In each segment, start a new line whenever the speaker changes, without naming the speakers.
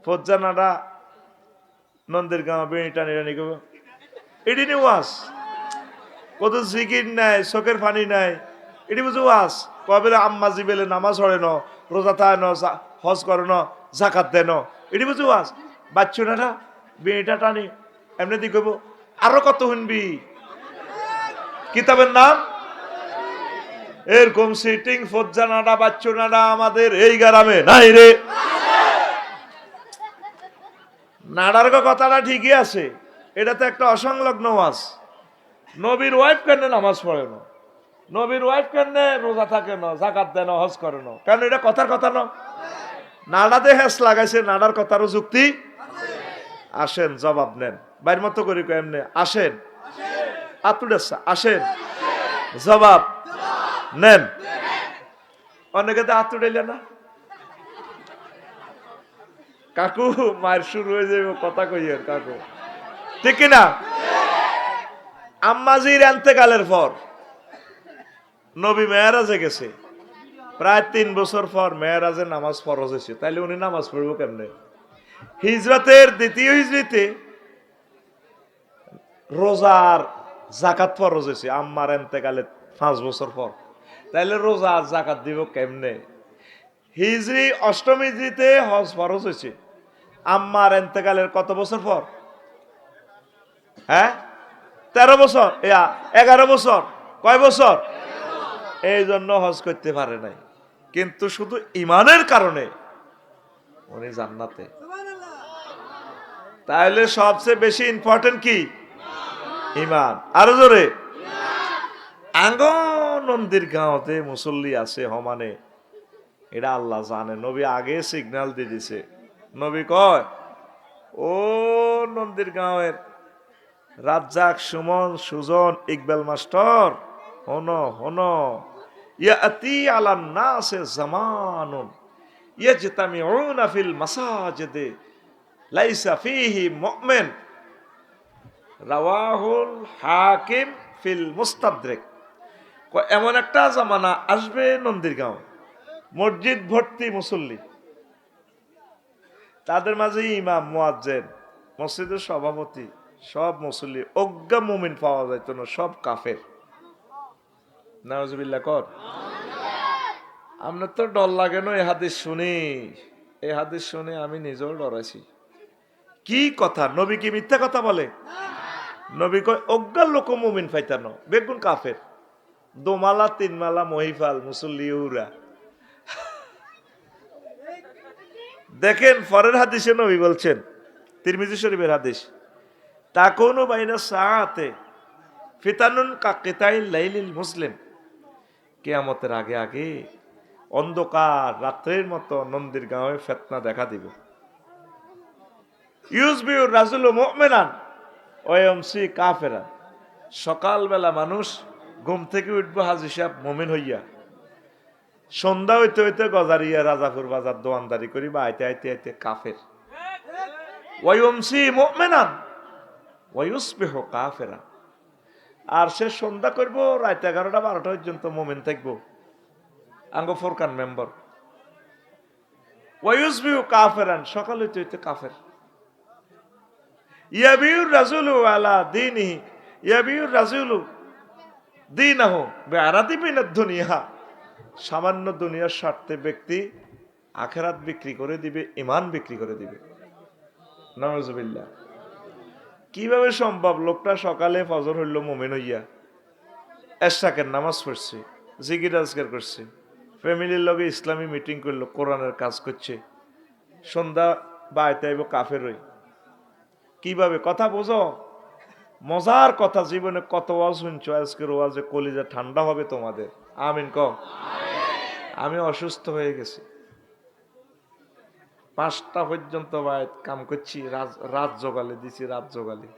ফজ্জানাটা নন্দের গাঁ বেড়ি টানি টানি করবো এটি নি ওয়াস কত জিকির নাই চোখের পানি নাই এটি বুঝো ওয়াস কবে আম্মা জিবেলে নামাজ হরে ন রোজা থায় ন হজ করে ন জাকাত দেয় ন এটি বুঝো ওয়াস বাচ্চুনাটা বেড়িটা টানি এমনি দি কইব আরো কত শুনবি কিতাবের নাম এরকম সিটিং ফজ্জানাটা বাচ্চুনাটা আমাদের এই গ্রামে নাই রে। নাডার কথাটা ঠিকই আছে, এটা তো একটা অসংলগ্ন ওয়াজ। নবীর ওয়াইফ কেন নামাজ পড়ে না, নবীর ওয়াইফ কেন রোজা থাকে না, জাকাত দেয় না, হজ করে না, কারণ এটা কথার কথা না। নাডাতে হেস লাগাইছে, নাডার কথারও যুক্তি। আসেন জবাব নেন, বাইর মতো করি এমনি আসেন, আতুডেসা আসেন, জবাব নেন। অনেকে তো আতুডাইলে না, কাকু মায়ের শুরু হয়ে যাবে কথা কইয়ের কাকু, ঠিক কিনা? আম্মাজির এন্তেকালের পর নবী মেরাজে গেছে, প্রায় 3 বছর পর মেরাজে নামাজ ফরজ হয়েছে, তাইলে উনি নামাজ পড়বো কেমনে? হিজরতের দ্বিতীয় হিজরিতে রোজার জাকাত ফরজ হয়েছে আম্মার এন্তেকালের 5 বছর পর, তাইলে রোজা আর জাকাত দিব কেমনে? হিজরি অষ্টম হিজরিতে হজ ফরজ হয়েছে আম্মার এন্তেকালের কত বছর পর? হ্যাঁ 13 বছর, 11 বছর, কয় বছর? এই জন্য হজ করতে পারে নাই, কিন্তু শুধু ইমানের কারণে উনি জান্নাতে। তাহলে সবচেয়ে বেশি ইম্পর্টেন্ট কি? ইমান। আরো জোরে। নন্দীর গাঁওতে মুসল্লি আছে হমানে, এটা আল্লাহ জানে। নবী আগে সিগন্যাল দিয়ে দিছে, নবী কয় ও নন্দীর গাঁওয়ের রাজ্জাক, সুমন, সুজন, ইকবাল মাস্টার, হনো হনো, ইয়াতি আলান নাসে জামানুন ইয়াজতামিউনা ফিল মাসাজিদে লাইসা ফিহি মুমিন, রাওয়াহুল হাকিম ফিল মুস্তাদরিক। এমন একটা জামানা আসবে নন্দীরগাঁও, মসজিদ ভর্তি মুসল্লি, তাদের মাঝে ইমাম, মুয়াজ্জিন, মসজিদের সভাপতি, সব মুসল্লি, অজ্ঞা মুমিন পাওয়া যাইত না, সব কাফের। নাউজুবিল্লাহ কর। আপনার তো ডর লাগে না এই হাদিস শুনি, এই হাদিস শুনে আমি নিজেও ডরাইছি। কি কথা, নবী কি মিথ্যা কথা বলে? নবী কয় অজ্ঞার লোক মুমিন পাইতানো, বেগুন কাফের। দোমালা তিনমালা মহিফাল মুসল্লি উরা। দেখেন পরের হাদিসে নবী বলছেন, তিরমিজি শরীফের হাদিস, তাকুনু বাইনা সাআতে ফিতানুন কাকিতাইল লাইলিল মুসলিম, কিয়ামতের আগে আগে অন্ধকার রাত্রের মতো নন্দীর গাঁয়ে ফিতনা দেখা দিবে। ইউজবিউ রাজুলু মুমিনান ওয়া ইয়ামসি কাফিরান, সকালবেলা মানুষ ঘুম থেকে উঠবো হাজী সাহেব মুমিন হইয়া, সন্ধ্যা হইতে হইতে গজারিয়া রাজাপুর বাজার দোয়ানদারি করি বা আইতে আইতে আইতে কাফের। ওয়া ইয়ামসি মুমিনান ওয়া ইউসবিহু কাফিরান, আর সে সন্ধ্যা করবো রাত 11টা 12টা পর্যন্ত মুমিন থাকবো, আঙ্গ ফোরকান মেম্বার। ওয়া ইউসবিহু কাফিরান, সকাল হইতে হইতে কাফের। ইয়াবিউর রাজুলু আলা দীনিহি, ইয়াবিউর রাজুলু দীনাহু বিআরাদি মিনাদ দুনিয়া, সামান্য দুনিয়ার স্বার্থে ব্যক্তি আখিরাত বিক্রি করে দিবে, ঈমান বিক্রি করে দিবে। নাউজুবিল্লাহ। কিভাবে সম্ভব? লোকটা সকালে ফজর হইল মুমিন হইয়া, এশরাকের নামাজ পড়ছে, জিকির আজকার করছে, ফ্যামিলির লগে ইসলামী মিটিং করলো, কোরআনের কাজ করছে, সন্ধ্যা বাড়িতে আইব কাফের হই। কিভাবে? কথা বোঝো, মজার কথা, জীবনে কত ওয়াজ শুনছো, আজকের ওয়াজে কলিজা ঠান্ডা হবে তোমাদের। আমিন কও। আমি অসুস্থ হয়ে গেছি, 5টা পর্যন্ত বাইত কাম করছি, রাত জোগালে দিছি, রাত জোগালে।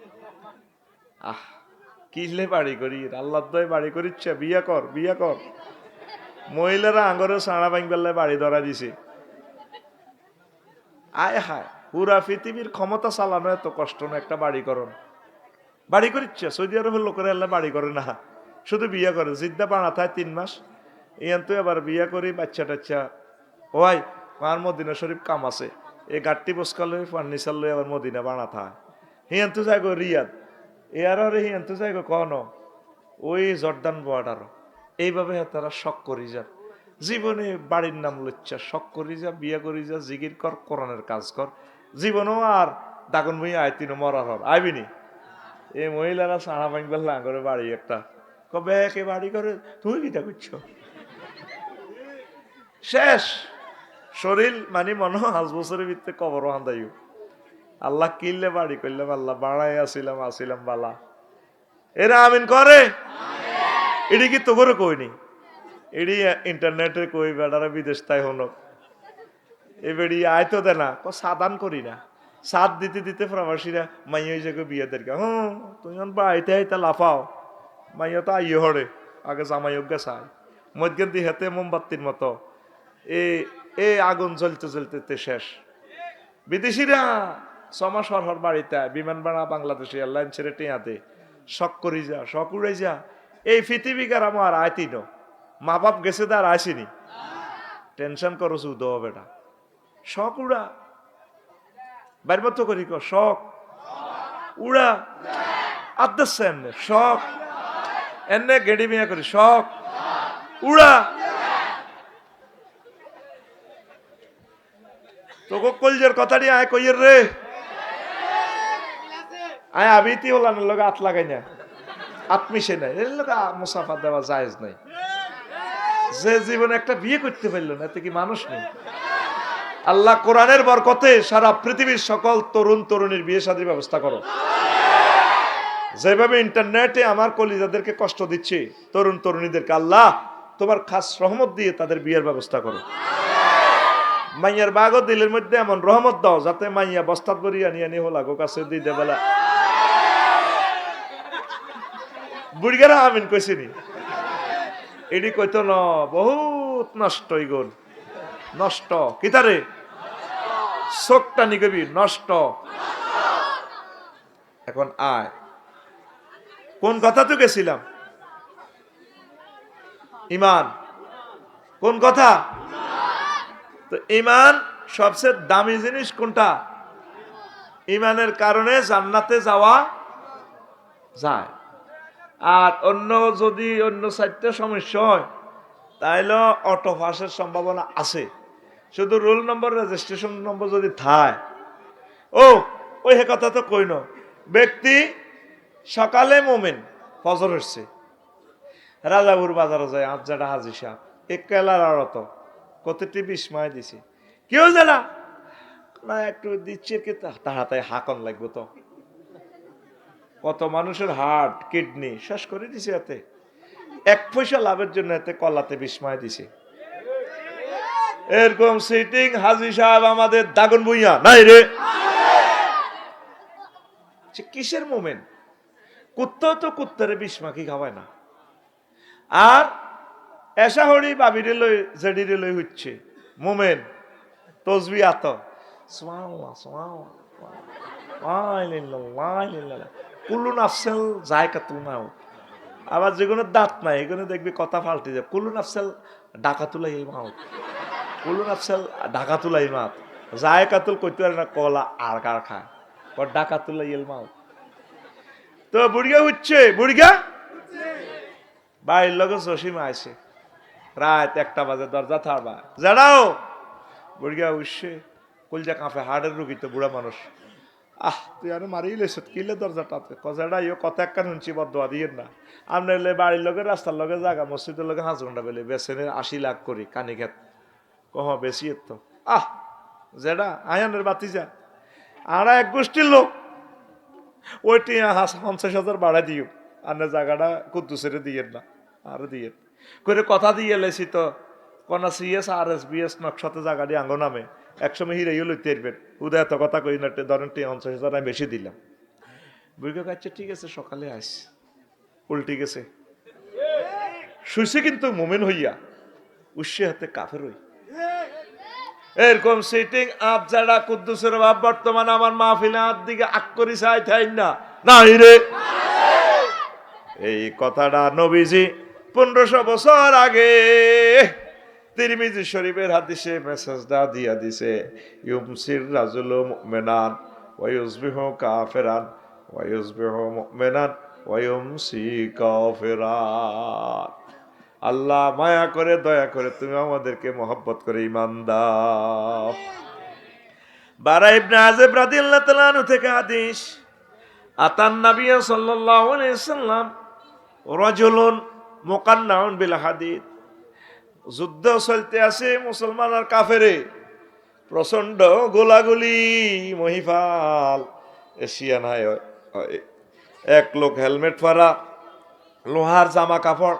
কিলে বাড়ি করি, আল্লাহ দয় বাড়ি করিচ্ছে, বিয়া কর বিয়া কর। মহিলারা আঙ্গরে সাড়া ভাঙবেলায় বাড়ি ধরা দিছে। আয় হায়, পুরা পৃথিবীর ক্ষমতা চালানো এত কষ্ট না, একটা বাড়ি করন। বাড়ি করিচ্ছে, সৌদি আরবের লোকেরা এলে বাড়ি করে না, শুধু বিয়া করে। জিদ্দা বানা থায় 3 মাস, ইয়ান তো এবার বিয়া করি, বাচ্চা টাচ্চা হয়, আর মদিনা শরীফ কাম আছে, এই গাট্টি বসকা লই ফার্নিচার লই আবার মদিনা বানা থায় হিয়ান তো যাইগো রিয়াদ এর হিয়ান তো যাইগো কন ওই জর্দান বর্ডার এইভাবে তারা শখ করি যা জীবনে বাড়ির নাম লচ্ছা শখ করি যা বিয়া করি যা জিগির কর কোরআনের কাজ কর জীবনও আর দাগন বই আইতিনো মরার হর আইবিনি এই মহিলারা সাড়া ভাঙবার লাঙ্গরে বাড়ি একটা কবে একে বাড়ি করে তুমি কিটা করছো শেষ শরীর মানে মনে 5 বছরের ভিতরে কবর হান্দাইও আল্লাহ কিনলে বাড়ি করলাম আল্লাহ বাড়াই আসিলাম বালা এরা আমিন করে এটি কি তো করে কইনি এটি ইন্টারনেটে কই বেড়ারা বিদেশ তাই হলো এবারে আয়তো দে না সাদান করি না সাদ দিতে দিতে প্রবাসীরা মাই ওই জায়গায় বিয়ে দেরকা তুমি বাড়িতে আইতা লাফাও মাইয়া তো আইয়ে হরে আগে জামাই চাই মধ্যে হেতে মোমবাতির মতো এ আগুন জ্বলতে শেষ বিদেশিরা 6 মাস হর বাড়িতে বিমান ভাড়া বাংলাদেশি এয়ারলাইন ছেড়ে টেয়াতে শখ করি যা শখ উড়ে যা এই পৃথিবীকার আমার আইতিন মা বাপ গেছে তার আসিনি টেনশন করো শুধু বেটা শখ উড়া বাইর মতো করি শখ উড়া আদর্শ এমনি শখ এনে গেড়ি মিয়া করি শখ উড়া তোকে কলজের কথাটি আয় কইয়ের রে আয় আবিতি হলাম লোক হাত লাগাই না আত্মিসে নাই এর লোক মুসাফা দেওয়া জায়েজ নাই যে জীবনে একটা বিয়ে করতে পারলো না এতে কি মানুষ নেই আল্লাহ কোরআনের বরকতে সারা পৃথিবীর সকল তরুণ তরুণীর বিয়ে শাদীর ব্যবস্থা করো যেভাবে ইন্টারনেটে আমার কলিজাদেরকে কষ্ট দিচ্ছে তরুণ তরুণীদেরকে আল্লাহ তোমার খাস রহমত দিয়ে তাদের বিয়ের ব্যবস্থা করো মাইয়ার বাগো দিলের মধ্যে এমন রহমত দাও যাতে মাইয়া বস্তাত বরিয়া নিয়ে হলা গো কাছে দিতে বেলা বুড়িগারা আমিন কইছিনি এডি কইতো ন বহুত নষ্ট ইগন নষ্ট কিতারে চোখটা নিগবি নষ্ট এখন আয় কোন কথা তো গেছিলাম ইমান কোন কথা তো ইমান সবচেয়ে দামি জিনিস কোনটা ইমানের কারণে জান্নাতে যাওয়া যায় আর অন্য 4টা সমস্যা হয় তাইলে অটো পাসের সম্ভাবনা আছে শুধু রোল নম্বর রেজিস্ট্রেশন নম্বর যদি থায় ওই হে কথা তো কই ন ব্যক্তি সকালে মোমেন ফজর হচ্ছে রাজাপুর বাজারে যায় আজ্জাটা হাজি সাহেব একেলার আড়ত কতটি বিস্ময় দিছে কেউ জানা না একটু দিচ্ছে কি তাড়াতাড়ি হাকন লাগবে তো কত মানুষের হার্ট কিডনি শেষ করে দিছে এতে 1 পয়সা লাভের জন্য এতে কলাতে বিস্ময় দিছে এরকম সিটিং হাজি সাহেব আমাদের দাগন ভুইয়া নাই রে কিসের মোমেন্ট কুত্তাও তো কুত্তারে বিস্মাকি খাওয়ায় না আর এসা হরি বাবিরে লই জেডিরে লই হচ্ছে মোমেন তসবি আত সুবহানাল্লাহ সুবহানাল্লাহ কুল্লু নাফসেল জায়কাতুল মাউত আবার যেগুলো দাঁত নাই এগুলো দেখবি কথা পাল্টে যায় কুল্লু নাফসেল ডাকাতুলাই মাউত কুল্লু নাফসেল ডাকাতুলাই মাত জায়কাতুল কইতে পারে না কলা আর কার খায় ডাকাতুলাই মাউত তো বুড়িয়া হচ্ছে বুড়িয়া বাড়ির লগে জসিমা আছে রাত 1টা বাজে দরজা থাড়বা জানাও বুড়িয়া উঠছে কলজা কাঁপে হাড়ের রুগী তো বুড়া মানুষ তুই আরো মারিয়ে লেছ কিলে দরজাটাতে কজাটা কথা একখান শুনছি বদোয়া দিয়ে না আপনার বাড়ির লগে রাস্তার লগে জায়গা মসজিদের লগে 5 ঘন্টা বেলে বেসেনের 80 লাখ করি কানি খেত কহ বেশি তো যেটা আয়ানের বাতি যা আর এক গোষ্ঠীর লোক ওইটি 50,000 বাড়া দিও আর জায়গাটা কুদ্দুসের দিয়ে না আর দিয়ে করে কথা দিয়ে লেছি তো কোন সিএস আর এস বিএস নকশাতে জায়গাটি আঙ্গ নামে একসময় হিরেও লইতে পারবেন উদয় এত কথা কই না ধরেন 50,000 আমি বেশি দিলাম বুড়িকে কাছে ঠিক আছে সকালে আস উল্টি গেছে শুইছে কিন্তু মোমেন হইয়া উৎসে হাতে কাফের হই এরকম সিটিং আপ যারা কুদ্দুসের বাপ বর্তমানে আমার মাহফিলের দিকে আক করি চাই থাই না নাই রে এই কথাটা নবীজি 1500 বছর আগে তিরমিজি শরীফের হাদিসে মেসেজটা দিয়া দিছে, ইউমসির রাজুলু মুমিনান ওয়া ইউসবিহু কাফিরান ওয়া ইউসবিহু মুমিনান ওয়া ইউমসি কাফিরান। আল্লাহ মায়া করে দয়া করে তুমি আমাদেরকে মহব্বত করে ঈমান দাও। বারা ইবনে আযিব রাদিয়াল্লাহু তাআলা আনহু থেকে হাদিস, আতান নবী সাল্লাল্লাহু আলাইহি সাল্লাম রাজুলুন মুকান্নাউন বিল হাদিদ। যুদ্ধ চলতে আছে মুসলমান আর কাফেরে, প্রচন্ড গোলাগুলি মহিফাল। এশিয়ানায় এক লোক হেলমেট পরা, লোহার জামা কাপড়,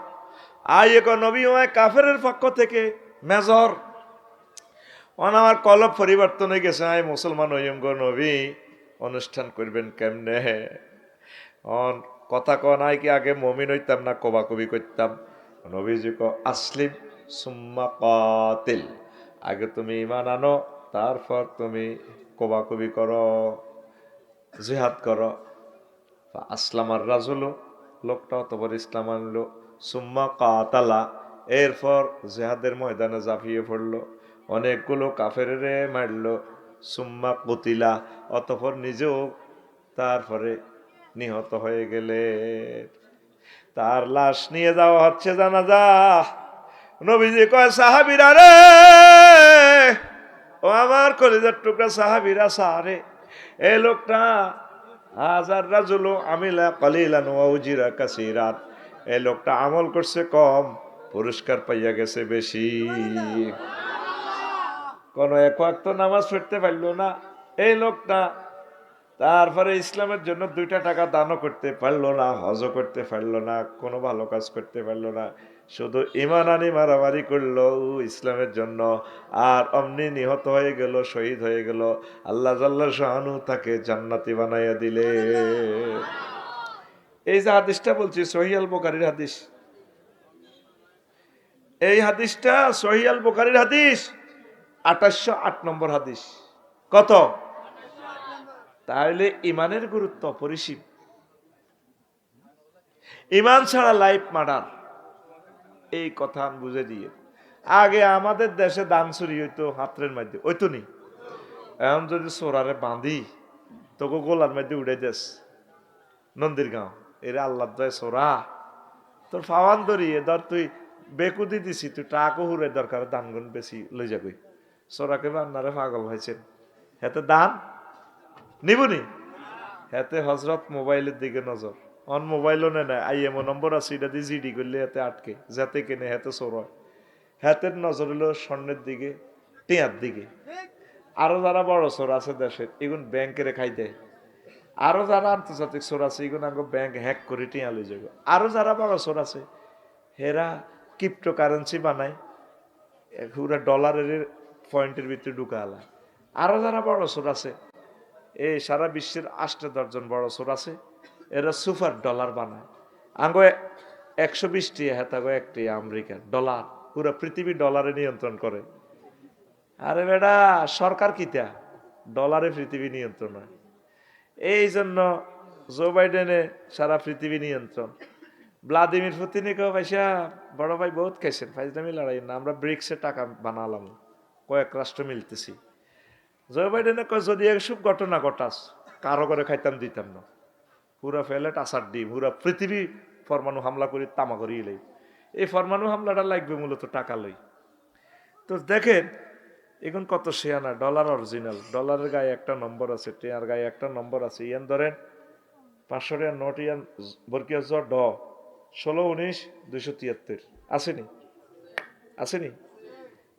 এক নবী হয় কাফেরের পক্ষ থেকে মেজর। আমার কলব পরিবর্তন হয়ে গেছে, আয় মুসলমান হইম গো নবী, অনুষ্ঠান করবেন কেমনে? কথা ক নাই কি আগে মমিন হইতাম না কবাকবি করতাম? নবীজি ক আসলিম সুম্মা কাতিল, আগে তুমি ঈমান আনো, তারপর তুমি কবাকবি করো, জিহাদ করো। আসলামার রাজুল, লোকটা অতপর ইসলাম আনলো। সুম্মা কাতালা, এরপর জিহাদের ময়দানে ঝাঁপিয়ে পড়লো, অনেকগুলো কাফেরে মারলো। সুম্মা কুতিলা, অতপর নিজেও তারপরে নিহত হয়ে গেলে। তার লাশ নিয়ে যাওয়া হচ্ছে জানাজা। নবীজি কয় সাহাবীরা রে, ও আমার কলিজার টুকরা সাহাবীরা, সারে এই লোকটা হাজার রাজুল আমিলা কালিলান ওয়া উজিরা কাসীরান, এই লোকটা আমল করছে কম, পুরস্কার পাইয়া গেছে বেশি। কোন এক ওয়াক্ত নামাজ পড়তে পারলো না এই লোকটা, তারপরে ইসলামের জন্য 2টা টাকা দানও করতে পারলো না, হজও করতে পারলো না, কোনো ভালো কাজ করতে পারলো না, শুধু ঈমান আনি মারামারি করলো ইসলামের জন্য, আর অমনি নিহত হয়ে গেল, শহীদ হয়ে গেল। আল্লাহ জাল্লা শাআনু তাকে জান্নাতি বানাইয়া দিলে। এই যে হাদিসটা বলছি সহিহ আল বুখারীর হাদিস, এই হাদিসটা সহিহ আল বুখারীর হাদিস 2808 নম্বর হাদিস। কত? তাহলে ইমানের গুরুত্ব অপরিসীম। ইমান ছাড়া লাইফ মার্ডার, এই কথা বুঝে দিয়ে। আগে আমাদের দেশে দান চুরি হইতো হাতের মধ্যে, ওইতো নি। এখন যদি চোরারে বাঁধি তোকে গোলার মধ্যে উড়ে দেস, নন্দীর গাঁও এরা আল্লাহ দয় চোরা, তোর ফাওয়ান ধরিয়ে ধর, তুই বেকুদি দিছি, তুই টাকও হুরে দরকার, দান গুণ বেশি লই যাবি। চোরাকে বান্নারে পাগল হয়েছেন, হেতে দান নিবনি, হেতে হজরত মোবাইলের দিকে নজর। অন মোবাইলও নেয়, আইএমও নম্বর আছে, এটা দিয়ে জিডি করলে হাতে আটকে, যাতে কেনে হেতে চোর হয়। হাতের নজর হলো স্বর্ণের দিকে, টিয়ার দিকে। আরো যারা বড় চোর আছে দেশের, এগুন ব্যাংকে খাই দেয়। আরো যারা আন্তর্জাতিক চোর আছে, এগুন আগে ব্যাংক হ্যাক করে টিয়া লই যাবে। আরো যারা বড় চোর আছে, হেরা ক্রিপ্টো কারেন্সি বানায়, পুরা ডলারের পয়েন্টের ভিতরে ঢুকা আলা। আরো যারা বড় চোর আছে, এই সারা বিশ্বের 8-10 বড় চোর আছে, এরা সুপার ডলার বানায়। আঙ্গ 120টি হেতাগো 1টি আমেরিকার ডলার, পুরো পৃথিবী ডলারে নিয়ন্ত্রণ করে। আরে বেটা সরকার কিতা, ডলারে পৃথিবী নিয়ন্ত্রণ হয়। এই জন্য জো বাইডেনে সারা পৃথিবী নিয়ন্ত্রণ। ভ্লাদিমির পুতিনকে পয়সা বড় ভাই বহুত খাইছেন, ফাইজলামি লড়াই না, আমরা ব্রিক্সে টাকা বানালাম, কয়েক রাষ্ট্র মিলতেছি। জো বাইডেনে কয় যদি এসব ঘটনা ঘটাস, কারো করে খাইতাম দিতাম না, পুরা ফেলেট আসার ডিম, পুরা পৃথিবী পরমাণু হামলা করি তামা করিয়ে লই। এই পরমাণু হামলাটা লাগবে মূলত টাকা লই। তো দেখেন এখন কত শেয়ানা, ডলার অরিজিনাল, ডলারের গায়ে একটা নম্বর আছে, টিয়ার গায়ে একটা নম্বর আছে। ইয়ান ধরেন 500 টাকার নোট, ইয়ান বরকিয়া ড 16-19-273 আসেনি, আসেনি।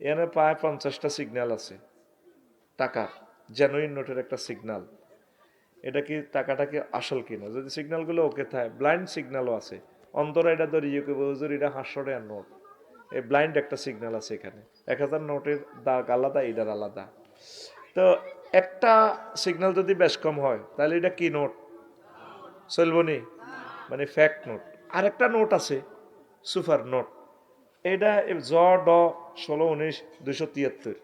এখানে প্রায় 50টা সিগন্যাল আছে টাকা, জেনুইন নোটের একটা সিগন্যাল। এটা কি টাকাটা কি আসল কিনা, যদি সিগন্যালগুলো ওকে থাকে, ব্লাইন্ড সিগন্যালও আছে, অন্তরা এটা ধরিয়ে হুজুর এটা 500 টাকার নোট, এই ব্লাইন্ড একটা সিগন্যাল আছে এখানে। 1000 নোটের দাগ আলাদা, এটার আলাদা। তো একটা সিগন্যাল যদি বেশ কম হয়, তাহলে এটা কি নোট চলবো নি, মানে ফ্যাক্ট নোট। আরেকটা নোট আছে সুপার নোট, এটা জ ড 16-19-273,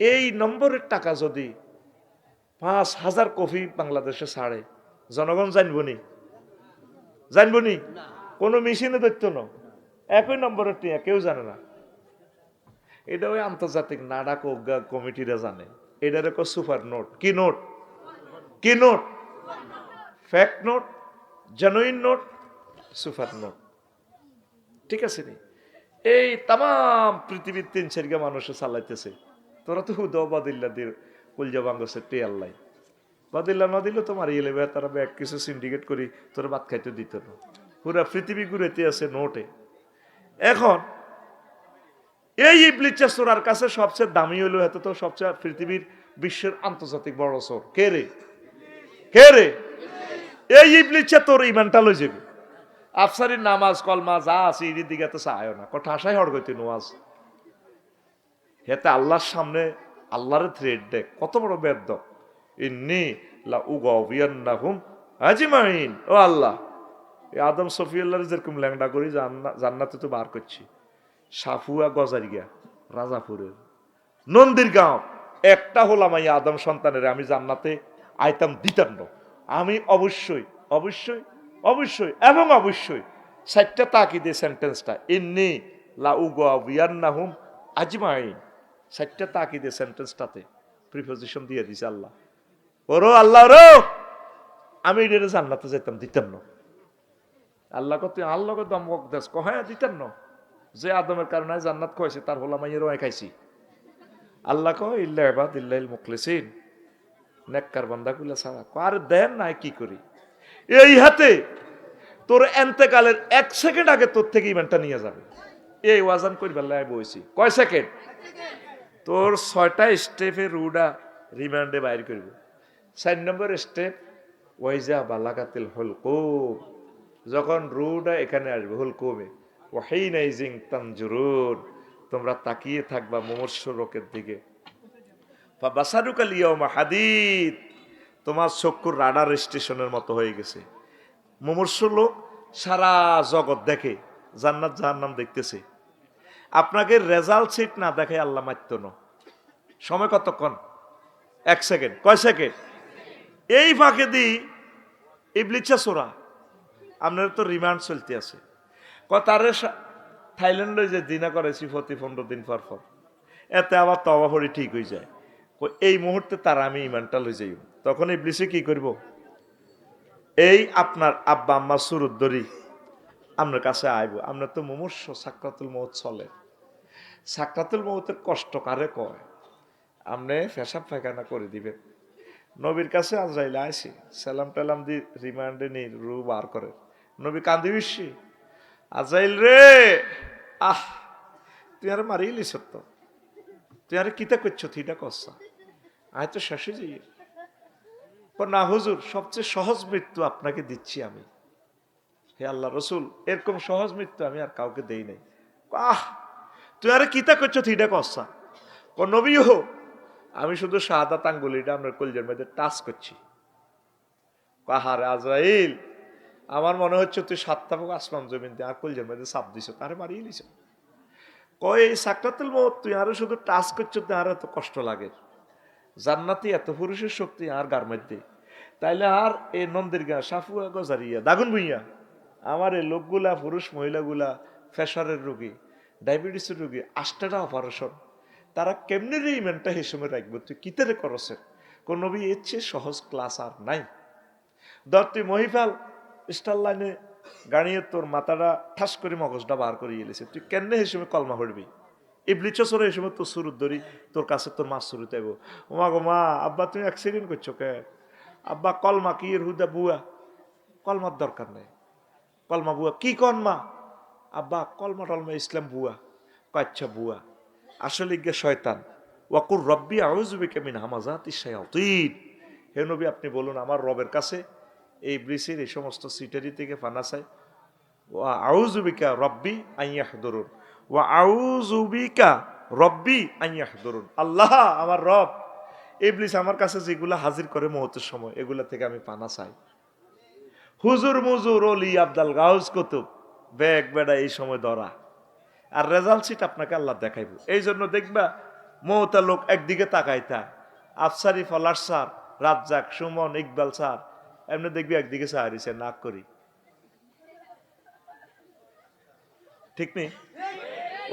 এই নম্বরের টাকা যদি 5000 কপি বাংলাদেশে ছাড়ে, জনগণ জানবনি, জানবনি, কোনো মেশিনে ধরতো না, একই নম্বরের টিয়া কেউ জানে না। এটা ওই আন্তর্জাতিক নাডাক কমিটিরা জানে। এটার এক সুপার নোট। কি নোট? কি note? Fake note, genuine note, super note. ঠিক আছে নি? এই তাম পৃথিবীর 3-4 মানুষ চালাইতেছে। তোরা তো হুদ বাদিল্লা দিয়ে কুলজা বাঙ্গছে টে আল্লাহ বাদিল্লা না দিলে তো মারিয়ে লেবে। তারা ব্যাগ কিছু সিন্ডিকেট করি তোরা ভাত খাইতে দিত না। পুরা পৃথিবী ঘুরেতে আছে নোটে। এখন এই ইবলিস চোরার কাছে সবচেয়ে দামি হলো, এত তো সবচেয়ে পৃথিবীর বিশ্বের আন্তর্জাতিক বড় চোর কে রে? কে রে? এই ইবলিস তোর ইমানটা লই যাবে। আফসারির নামাজ কলমা যা আছে এর দিকে তো চায় না, কথা আশাই হড়গইতে নোয়াজ। হেতে আল্লাহর সামনে আল্লাহর থ্রেড দেখ কত বড় বেদ্য। ইন্নী লা উগাউবিয়ান্নাহুম আজমাইন। ও আল্লাহ, এই আদম সফিউল্লাহর যেরকম ল্যাংডা করি জান্নাতে তো বার করছি। সাফুয়া গজারিয়া রাজাপুরের নন্দীর গাঁও একটা হলাম এই আদম সন্তানের আমি জান্নাতে আইতাম দিতাম না। আমি অবশ্যই অবশ্যই অবশ্যই এবং অবশ্যই 4টা তাকিদে সেন্টেন্সটা ইন্নী লা উগাউবিয়ান্নাহুম আজমাইন, 4টা তাকিদে সেন্টেন্সটাতে প্রিপোজিশন দিয়ে দিছে আল্লাহ। ওরো আল্লাহ রো আমি এটা জান্নাতে যেতাম দিতাম না। আল্লাহ কত আল্লাহ দমক দেশ কহায় দিতাম না। যে আদমের কারণে জান্নাত খাইছে তার হলাম এরও খাইছি। আল্লাহ কয় ইল্লা ইবাদিল্লাহিল মুখলিসিন, নেককার বান্দাগুলা ছাড়া। আর দেন নাই কি করি? এই হাতে তোর এন্তেকালের 1 সেকেন্ড আগে তোর থেকে ইমানটা নিয়ে যাবে। এই ওয়াজান করি বেলায় বইছি কয় সেকেন্ড? তোর 6টা স্টেপে রুডা রিমান্ডে বাইর করব। 4 নম্বর স্টেপ ওয়াইজা বালাগাতিল হুলকুম, যখন রুডা এখানে আসবে হুলকুমে ওয়াহিনাইজিং তানজুরুন, তোমরা তাকিয়ে থাকবা মুমূর্ষ লোকের দিকে। ফাবাসারুকাল ইয়াউমা হাদিদ, তোমার চক্ষুর রাডার স্টেশনের মতো হয়ে গেছে। মুমূর্ষ লোক সারা জগৎ দেখে, জান্নাত জাহান্নাম দেখতেছে। আপনাকে রেজাল্ট শিট না দেখে আল্লাহ মারত না। সময় কতক্ষণ? 1 সেকেন্ড। কয় সেকেন্ড? এই ফাঁকে দি ইবলিসা সোরা আপনার তো রিমান্ড চলতে আছে। তারে থাইল্যান্ডে যে দিনা করেছি প্রতি 15 দিন পর পর, এতে আবার তওবা পড়ি ঠিক হয়ে যায়। এই মুহূর্তে তার আমি ইমানটা লই যাই। তখন ইবলিসে কি করব? এই আপনার আব্বা আম্মা সুরুদ্দরি আপনার কাছে আইব। আপনার তো মুমূর্ষ, সাকরাতুল মউত চলে। সাকরাতুল মউতের কষ্ট কারে কয়? আপনি পেশাব পায়খানা করে দিবেন। নবীর কাছে আজরাইল আইসি সালাম টালাম দি রিমান্ডে নি রু বার করে। নবী কান্দি বিশি, আজরাইল রে আহ তুই আর মারিলি সত্য, তুই আর কিতা করছো থিটা কসা আয় তো শেষে যাই। না হুজুর, সবচেয়ে সহজ মৃত্যু আপনাকে দিচ্ছি আমি। হে আল্লাহ রসুল, এরকম সহজ মৃত্যু আমি আর কাউকে দেই নাই। আহ তুই আরে কিতা করছো থিটা কসা। নবী হো, আমি শুধু শাহাদাত আঙ্গুলিটা আপনার কলজের মধ্যে টাচ করছি। কাহারে আজরাইল, আমার মনে হচ্ছে তুই 7টা বুক আসমান জমিন দিয়ে আর কলজের মধ্যে চাপ দিছ, তারে মারিয়ে নিছ। কয় এই সাকরাতুল মউত তুই আরো শুধু টাচ করছো, আর এত কষ্ট লাগে। জান্নাতি এত পুরুষের শক্তি আর গার মধ্যে, তাইলে আর এই নন্দির গা সাফুয়া গজারিয়া দাগুন ভুইয়া আমার এই লোকগুলা পুরুষ মহিলাগুলা প্রেশারের রোগী, ডায়াবেটিসের রোগী, 8টা অপারেশন, তারা কেমনে রে ইমেনটা এই সময় রাখবো? তুই কিতারে করছেন? কোন নবী এর চেয়ে সহজ ক্লাস আর নাই। ধর তুই মহিফাল স্টার লাইনে গাড়িয়ে তোর মাথাটা ঠাস করে মগজটা বার করে এলেছে, তুই কেমনে এই সময় কলমা পড়বি? ইবলিস চোরে এই সময় তোর সুরুত ধরি তোর কাছে তোর মাছ শুরু তাইব। ওমা গো মা, আব্বা তুমি অ্যাক্সিডেন্ট করছো কে? আব্বা কলমা কি এর হুদা বুয়া, কলমার দরকার নেই। কলমা বুয়া কি কন মা? আব্বা কলমা টলমা ইসলাম বুয়া। আচ্ছা বুয়া আসলে গিয়ে শয়তান। ওয়াকুর রব্বি আউযু বিকা মিন হামাযাতিশ শায়াতিন। হে নবী আপনি বলুন আমার রবের কাছে এই ইবলিসের এই সমস্ত সিটারি থেকে ফানা চাই। ওয়া আউযু বিকা রব্বি আন ইয়াহদুরুন, ওয়া আউযু বিকা রব্বি আন ইয়াহদুরুন। আল্লাহ আমার রব, ইবলিস আমার কাছে যেগুলা হাজির করে মুহূর্তের সময়, এগুলা থেকে আমি পানা চাই। হুজুর মুজুর অলি আব্দাল গাউস কুতুব ব্যাগ বেড়া এই সময় ধরা, আর রেজাল্ট শিট আপনাকে আল্লাহ দেখাইব। এই জন্য দেখবা মৌতা লোক একদিকে তাকাইতা, আফসারি ফলার স্যার, রাজ্জাক, সুমন, ইকবাল স্যার এমনি দেখবি একদিকে সাহারিছে নাক করি। ঠিক নেই?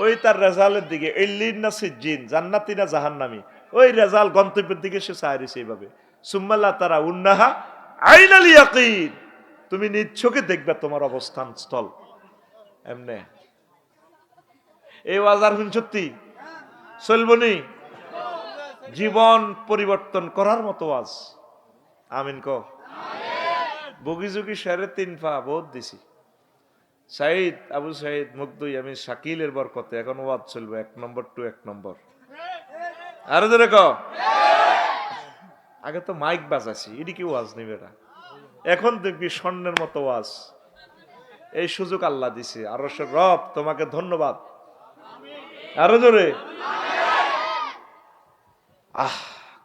ওই তার রেজাল্টের দিকে ইল্লিন না সিজ্জিন, জান্নাতি না জাহান্নামি, ওই রেজাল্ট গন্তব্যের দিকে সে চাইছে এইভাবে। সুম্মাল্লাহ তারা উন্নাহা আইনাল ইয়াকিন, তুমি নিজ চোখে দেখবে তোমার অবস্থান স্থল। এমনে এই ওয়াজার হুন সত্যি চলবনি, জীবন পরিবর্তন করার মতো ওয়াজ। আমিন ক। বগি যুগি শেরে 3 পা বহুত দিছি। সাইদ আবু সাইদ মুগদুই আমি শাকিলের বরকতে এখন ওয়াজ চলবে 1 নম্বর টু 1 নম্বর। আরো ধরে ক। আগে তো মাইক বাজাছি, এটি কি ওয়াজ নিবে না, এখন দেখবি স্বর্ণের মতো ওয়াজ। এই সুযোগ আল্লাহ দিছে, আরো সে রব তোমাকে ধন্যবাদ। আরো জোরে।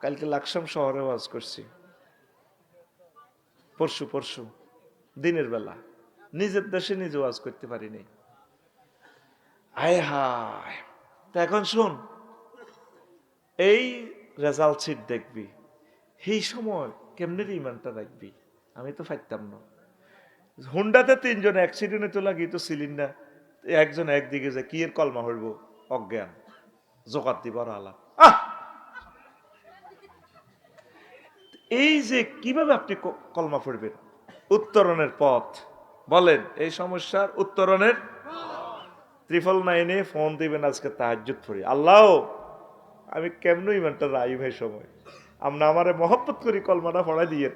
কালকে লাকসাম শহরে ওয়াজ করছি, পরশু দিনের বেলা, নিজের দেশে নিজে ওয়াজ করতে পারিনি। আয় হায়। তা এখন শোন, এই রেজাল্ট শিট দেখবি, এই সময় কেমনে ইমানটা রাখবি, আমি তো ফাইতাম না। হুন্ডাতে 3 জন অ্যাক্সিডেন্টে তো লাগি তো সিলিন্ডার, একজন একদিকে যে কি এর কলমা হইব অজ্ঞান, জোকাত দিবার আলা। এই যে কিভাবে আপনি কলমা পড়বেন, উত্তরণের পথ বলেন, এই সমস্যার উত্তরণের 999 ফোন দিবেন আজকে তাহাজ্জুদ পড়ি, আল্লাহ আমি কেমন ইমানটা রাই ভাই সময় আমরা আমারে মহব্বত করি কলমাটা পড়াই দিয়ে।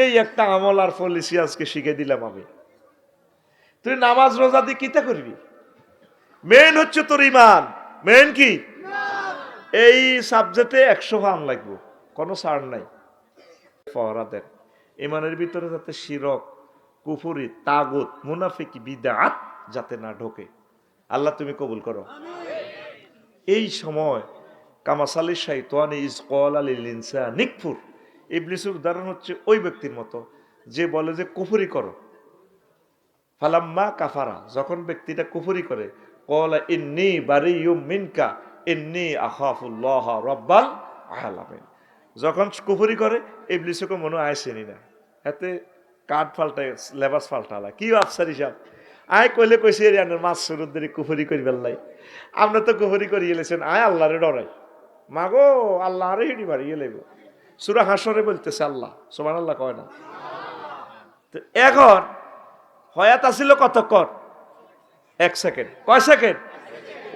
এই একটা আমল আর পলিসি আজকে শিখে দিলাম আমি। তুই নামাজ রোজা দিয়ে কিতা করবি, মেন হচ্ছে তোর ইমান। মেন কি? এই সাবজেক্টে 100 ফান লাগবে, কোনো ছাড় নাই। পহরা দেন ইমানের ভিতরে যাতে শিরক, কুফুরি, তাগুত, মুনাফিকি, বিদআত যাতে না ঢোকে। আল্লাহ তুমি কবুল করো। এই সময় কামাসালি শাইতানি ইজ ক্বালা লিল ইনসানি নিকফুর, ইবলিসের উদাহরণ হচ্ছে ওই ব্যক্তির মতো যে বলে যে কুফরি করো। ফালাম্মা কাফারা, যখন ব্যক্তিটা কুফরি করে, ক্বালা ইন্নী বারিয়্যুম মিনকা ইন্নী আখাফুল্লাহ রাব্বাল আলামিন। যখন কুফরি করে ইবলিসকে মনে আইসেনি না, এতে কাঠ ফাল্টায় লেবাস ফাল্টালা, কি আফসার হিসাব আয় কইলে কইছে এরিয়ানের মাছ সুরুদ্দেরি কুফরি করি বেল্লাই, আমরা তো কুফরি করি এলেছেন, আয় আল্লাহরে ডরাই, মাগো আল্লাহ আরে হিডি মারিয়ে লেব। সূরা হাসরে বলতেছে আল্লাহ, সুবহানাল্লাহ কয় না। তো এখন হয়াত আসিল কতক্ষণ? 1 সেকেন্ড। কয় সেকেন্ড?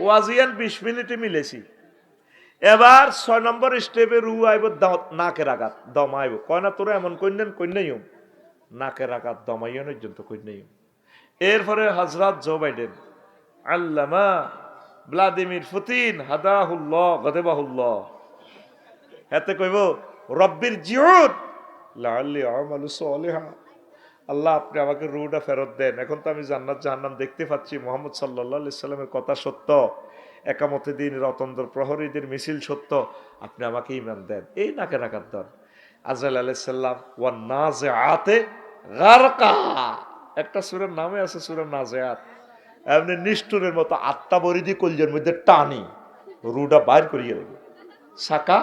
ওয়াজিয়ান 20 মিনিটে মিলেছি। এবার 6 নম্বর স্টেপে রু আইব, নাকের আঘাত দম আইব, কয় না তোরা এমন কন্যাই নাকের আঘাত দমাইয়া পর্যন্ত কন্যাই। এরপরে হযরত জো বাইডেন, আল্লামা ভ্লাদিমির পুতিন হাদাহুল্লাহ গাদাবাহুল্লাহ, এতে কইব রব্বির জিউদ লাআল্লি আমালু সালিহা, আল্লাহ আপনি আমাকে রুটা ফেরত দেন, এখন তো আমি জান্নাত জাহান্নাম দেখতে পাচ্ছি, মুহাম্মদ সাল্লাল্লাহু আলাইহি সাল্লামের কথা সত্য, একামতে দিন রতন্দ্র প্রহরীদের মিছিল সত্য, আপনি আমাকে ঈমান দেন। এই নাকের আঘাত দেন। আজরাইল আলাইহিস সালাম ওয়ান নাজিআতে গারকা, একটা সূরার নামে আছে সূরা নাজিআত, এমনি নিষ্ঠুরের মতো আত্মা বরিদি কলজের মধ্যে টানি রুডা বাইর করিয়ে দেবে, চাকা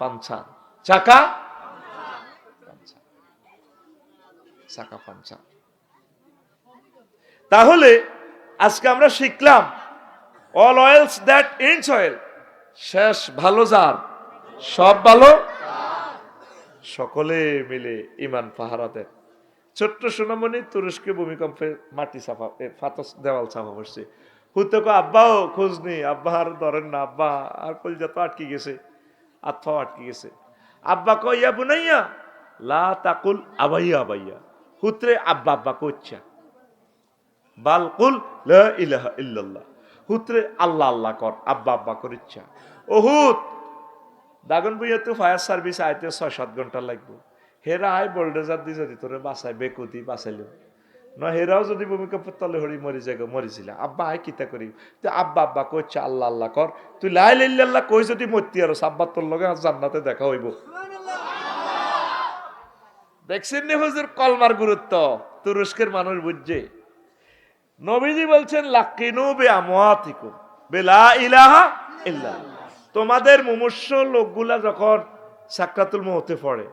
পাঞ্চা, চাকা চাকা পাঞ্চা। তাহলে আজকে আমরা শিখলাম all oils that ends oil, শেষ ভালো যার সব ভালো, সকলে মিলে ইমান পাহারা দেন। ছোট্ট সোনামণি তুরস্কে ভূমিকম্পে মাটি চাপা, ফাতস দেওয়াল চাপা পড়ছে, হুতে কো আব্বাও খোঁজ নেই, আব্বা আর ধরেন না, আব্বা আর কলজা তো আটকে গেছে, আত্মাও আটকে গেছে। আব্বা কো ইয়া বুনাইয়া লা তাকুল আবাইয়া আবাইয়া, হুত্রে আব্বা আব্বা কোচ্ছা, বাল কুল লা ইলাহা ইল্লাল্লাহ, হুত্রে আল্লাহ আল্লাহ কর, আব্বা আব্বা করিচ্ছা। ওহুদ দাগন বুইয়াতে ফায়ার সার্ভিস আইতে 6-7 ঘন্টা লাগবে, হেরা আই বোল্ডেজার দিয়ে যদি তোরে বাঁচায় বেকুদি বাঁচাইল না, হেরাও যদি ভূমিকম্পের তলে হরি মরি জায়গা মরিছিল, আব্বা আয় কিতা করি, তুই আব্বা আব্বা কইছে আল্লাহ আল্লাহ কর, তুই লা ইলাহা ইল্লাল্লাহ কই যদি মরতি আর আব্বা তোর লগে জান্নাতে দেখা হইব। দেখছেন নি হুজুর কলমার গুরুত্ব, তুরস্কের মানুষ বুঝছে। নবীজি বলছেন লাকিনু বে আমওয়াতিকুম বিলা ইলাহা ইল্লাল্লাহ, তোমাদের মুমূর্ষ লোকগুলা যখন সাকরাতুল মউতে পড়ে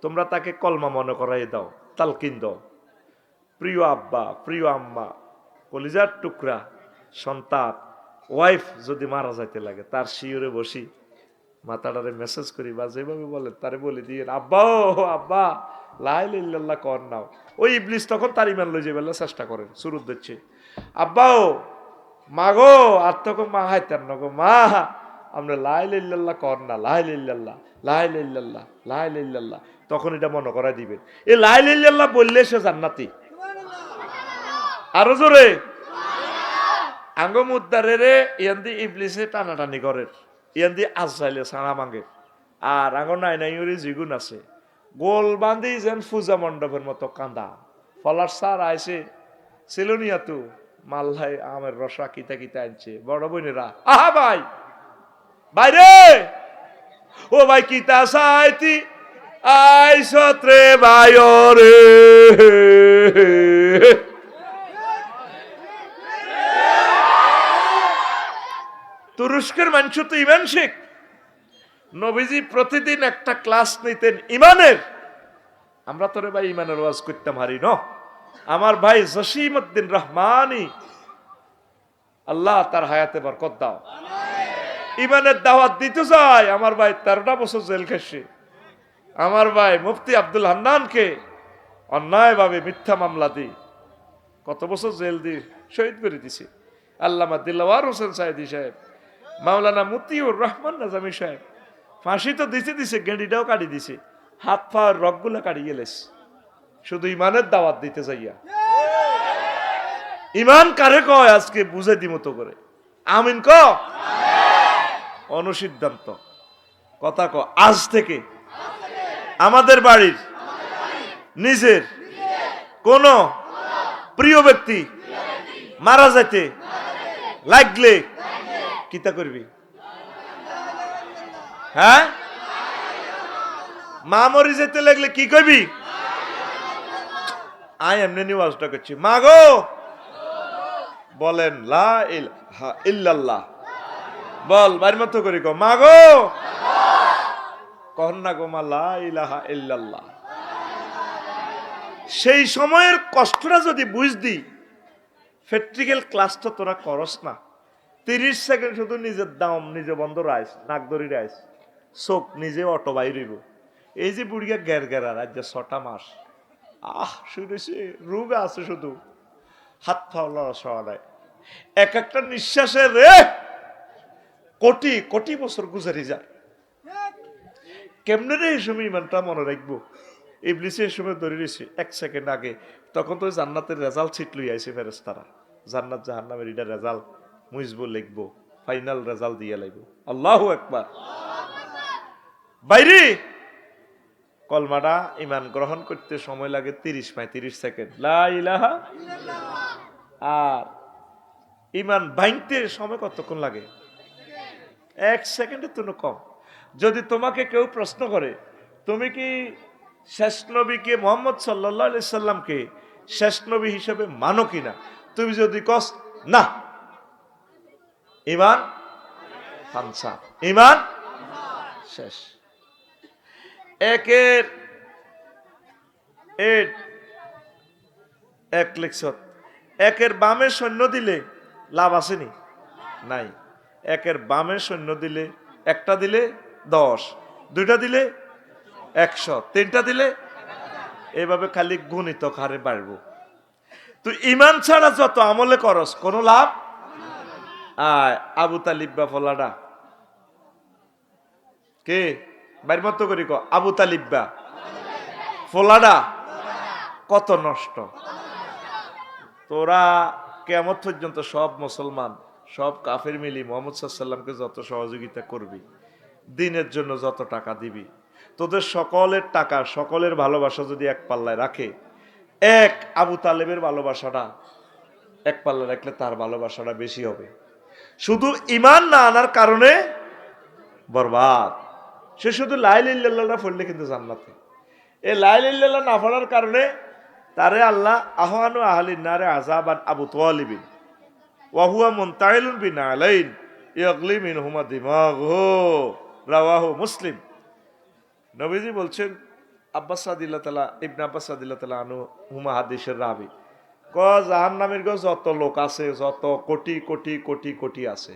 তোমরা তাকে কলমা মনে করাই দাও, তালকিন দাও, প্রিয় আব্বা প্রিয় আম্মা কলিজার টুকরা সন্তান ওয়াইফ যদি মারা যাইতে লাগে তার শিওরে বসি মাতাটারে মেসেজ করি বা যেভাবে বলে তারে বলে দিয়ে আব্বা ও আব্বা লা ইলাহা ইল্লাল্লাহ কর নাও। ওই ইবলিস তখন তার ইমান লই যাবে চেষ্টা করেন শুরু দিচ্ছে আব্বা ও মা গো আর তখন মা হাইতেন না গো মা আমরা লা ইলাহা ইল্লাল্লাহ কর না লা ইলাহা ইল্লাল্লাহ লা ইলাহা ইল্লাল্লাহ লা ইলাহা ইল্লাল্লাহ তখন এটা মনে করাই দিবেন এই লা ইলাহা ইল্লাল্লাহ বললে সে জান্নাতি। আরো জোরে আঙ্গ মুদ্দারে রে ইয়ান্দি ইবলিসে টানাটানি করে ইয়ান্দি আজরাইলে সারা মাঙ্গে আর আঙ্গ নাই নাই ওরে জিগুন আছে গোল বান্ধি যেন পূজা মণ্ডপের মতো কান্দা ফলার সার আইসে সিলোনিয়া তু মাল্লাই আমের রসা কিতা কিতা আনছে বড় বোনেরা আহা ভাই বাইরে ও ভাই কিতা সাইতি আইসত্রে বায়রে তুরস্কের মানুষ তো ইমান শেখ নবীজি প্রতিদিন একটা ক্লাস নিতেন ইমানের। আমরা তোরে ভাই ইমানের ওয়াজ করতাম হারি ন আমার ভাই জসিমউদ্দিন রহমানি আল্লাহ তার হায়াতে বরকত দাও ইমানের দাওয়াত দিতে যায় আমার ভাই 13টা বছর জেল খেসে আমার ভাই মুফতি আব্দুল হান্নানকে অন্যায়ভাবে মিথ্যা মামলা দি কত বছর জেল দি শহীদ করে দিছে। আল্লামা দিলওয়ার হোসেন সাইদি সাহেব মাওলানা মতিউর রহমান নাজামি সাহেব ফাঁসি তো দিছে গেঁডিটাও কাটি দিছে হাত পা রগগুলা কাটি গেলেস শুধু ইমানের দাওয়াত দিতে যাইয়া। ইমান কারে কয় আজকে বুঝে দি মতো করে আমিন ক অনুসিদ্ধান্ত কথা ক আজ থেকে আমাদের বাড়ির নিজের কোন প্রিয় ব্যক্তি মারা যাইতে লাগলে কিতা করবি হ্যাঁ মা মরি যেতে লাগলে কি করবি আই এমনি নিউজটা করছি মা গো বলেন লা ইলাহা ইল্লাল্লাহ বল বাড়ির মতো করি গো মা গো কহন না গো মা লা ইলাহা ইল্লাল্লাহ। সেই সময়ের কষ্টটা যদি বুঝদি প্র্যাকটিক্যাল ক্লাসটা তোরা করস না 30 সেকেন্ড শুধু নিজের দাম নিজে বন্ধ রাইস নাক ধরি রাইস চোখ নিজে অটো বাইরিব এই যে বুড়িয়া গের গেরা রাজ্য 6টা মাস শুনেছি রোগ আছে শুধু হাত ফাওলা সরাই এক একটা নিঃশ্বাসে রে কোটি কোটি বছর গুজারি যায় কেমনে রে এই সময় ইমানটা মনে রাখবো ইবলিসে এই সময় ধরে রয়েছে 1 সেকেন্ড আগে তখন তো জান্নাতের রেজাল্ট ছিট লই আইছে ফেরেশতারা জান্নাত জাহান্নামের এটা রেজাল্ট মুইজবো লিখবো ফাইনাল রেজাল্ট দিয়ে লাইবো আল্লাহু আকবার। বাইরে কলমাটা ইমান গ্রহণ করতে সময় লাগে 30-35 সেকেন্ড লা ইলাহা আর ইমান ভাঙতে সময় কতক্ষণ লাগে 1 সেকেন্ডের তুলনা কম। যদি তোমাকে কেউ প্রশ্ন করে তুমি কি শেষ নবীকে মুহাম্মদ সাল্লাল্লাহু আলাইহি সাল্লামকে শেষ নবী হিসেবে মানো কিনা তুমি যদি কস না ইমান ফানসা ইমান শেষ। এক লিখছত একের বামে সৈন্য দিলে লাভ আসেনি নাই একের বামে সৈন্য দিলে একটা দিলে 10 দুইটা দিলে 100 তিনটা দিলে এইভাবে খালি গুণিতক হারে বাড়বো। তুই ইমান ছাড়া যত আমলে করস কোনো লাভ আবু তালিব বা ফলাডা কে বাইর মতো করি ক আবু তালিব বা ফলাডা কত নষ্ট। তোরা কিয়ামত পর্যন্ত সব মুসলমান সব কাফের মিলি মুহাম্মদ সাল্লাল্লাহু আলাইহি সাল্লামকে যত সহযোগিতা করবি দিনের জন্য যত টাকা দিবি তোদের সকলের টাকা সকলের ভালোবাসা যদি এক পাল্লায় রাখে এক আবু তালেবের ভালোবাসাটা এক পাল্লায় রাখলে তার ভালোবাসাটা বেশি হবে। শুধু ইমান না আনার কারণে বরবাদ। সে শুধু লা ইলাহা ইল্লাল্লাহ পড়লে কিন্তু জান্নাতে এই লা ইলাহা ইল্লাল্লাহ না পড়ার কারণে তারে আল্লাহ আহওয়ানু আহলিন নারে আযাবান আবু তালিবিন ওয়া হুয়া মুনতাইলুন বিনালাইন ইয়াগলি মিনহুমা দিমাগহু রাওয়াহু মুসলিম। নবীজি বলছেন আব্বাস রাদিয়াল্লাহু তাআলা ইবনে আব্বাস রাদিয়াল্লাহু তাআলা আনহু হুমা হাদিসের রাবি জাহান্নামীর গো যত লোক আছে, যত কোটি কোটি কোটি কোটি আছে,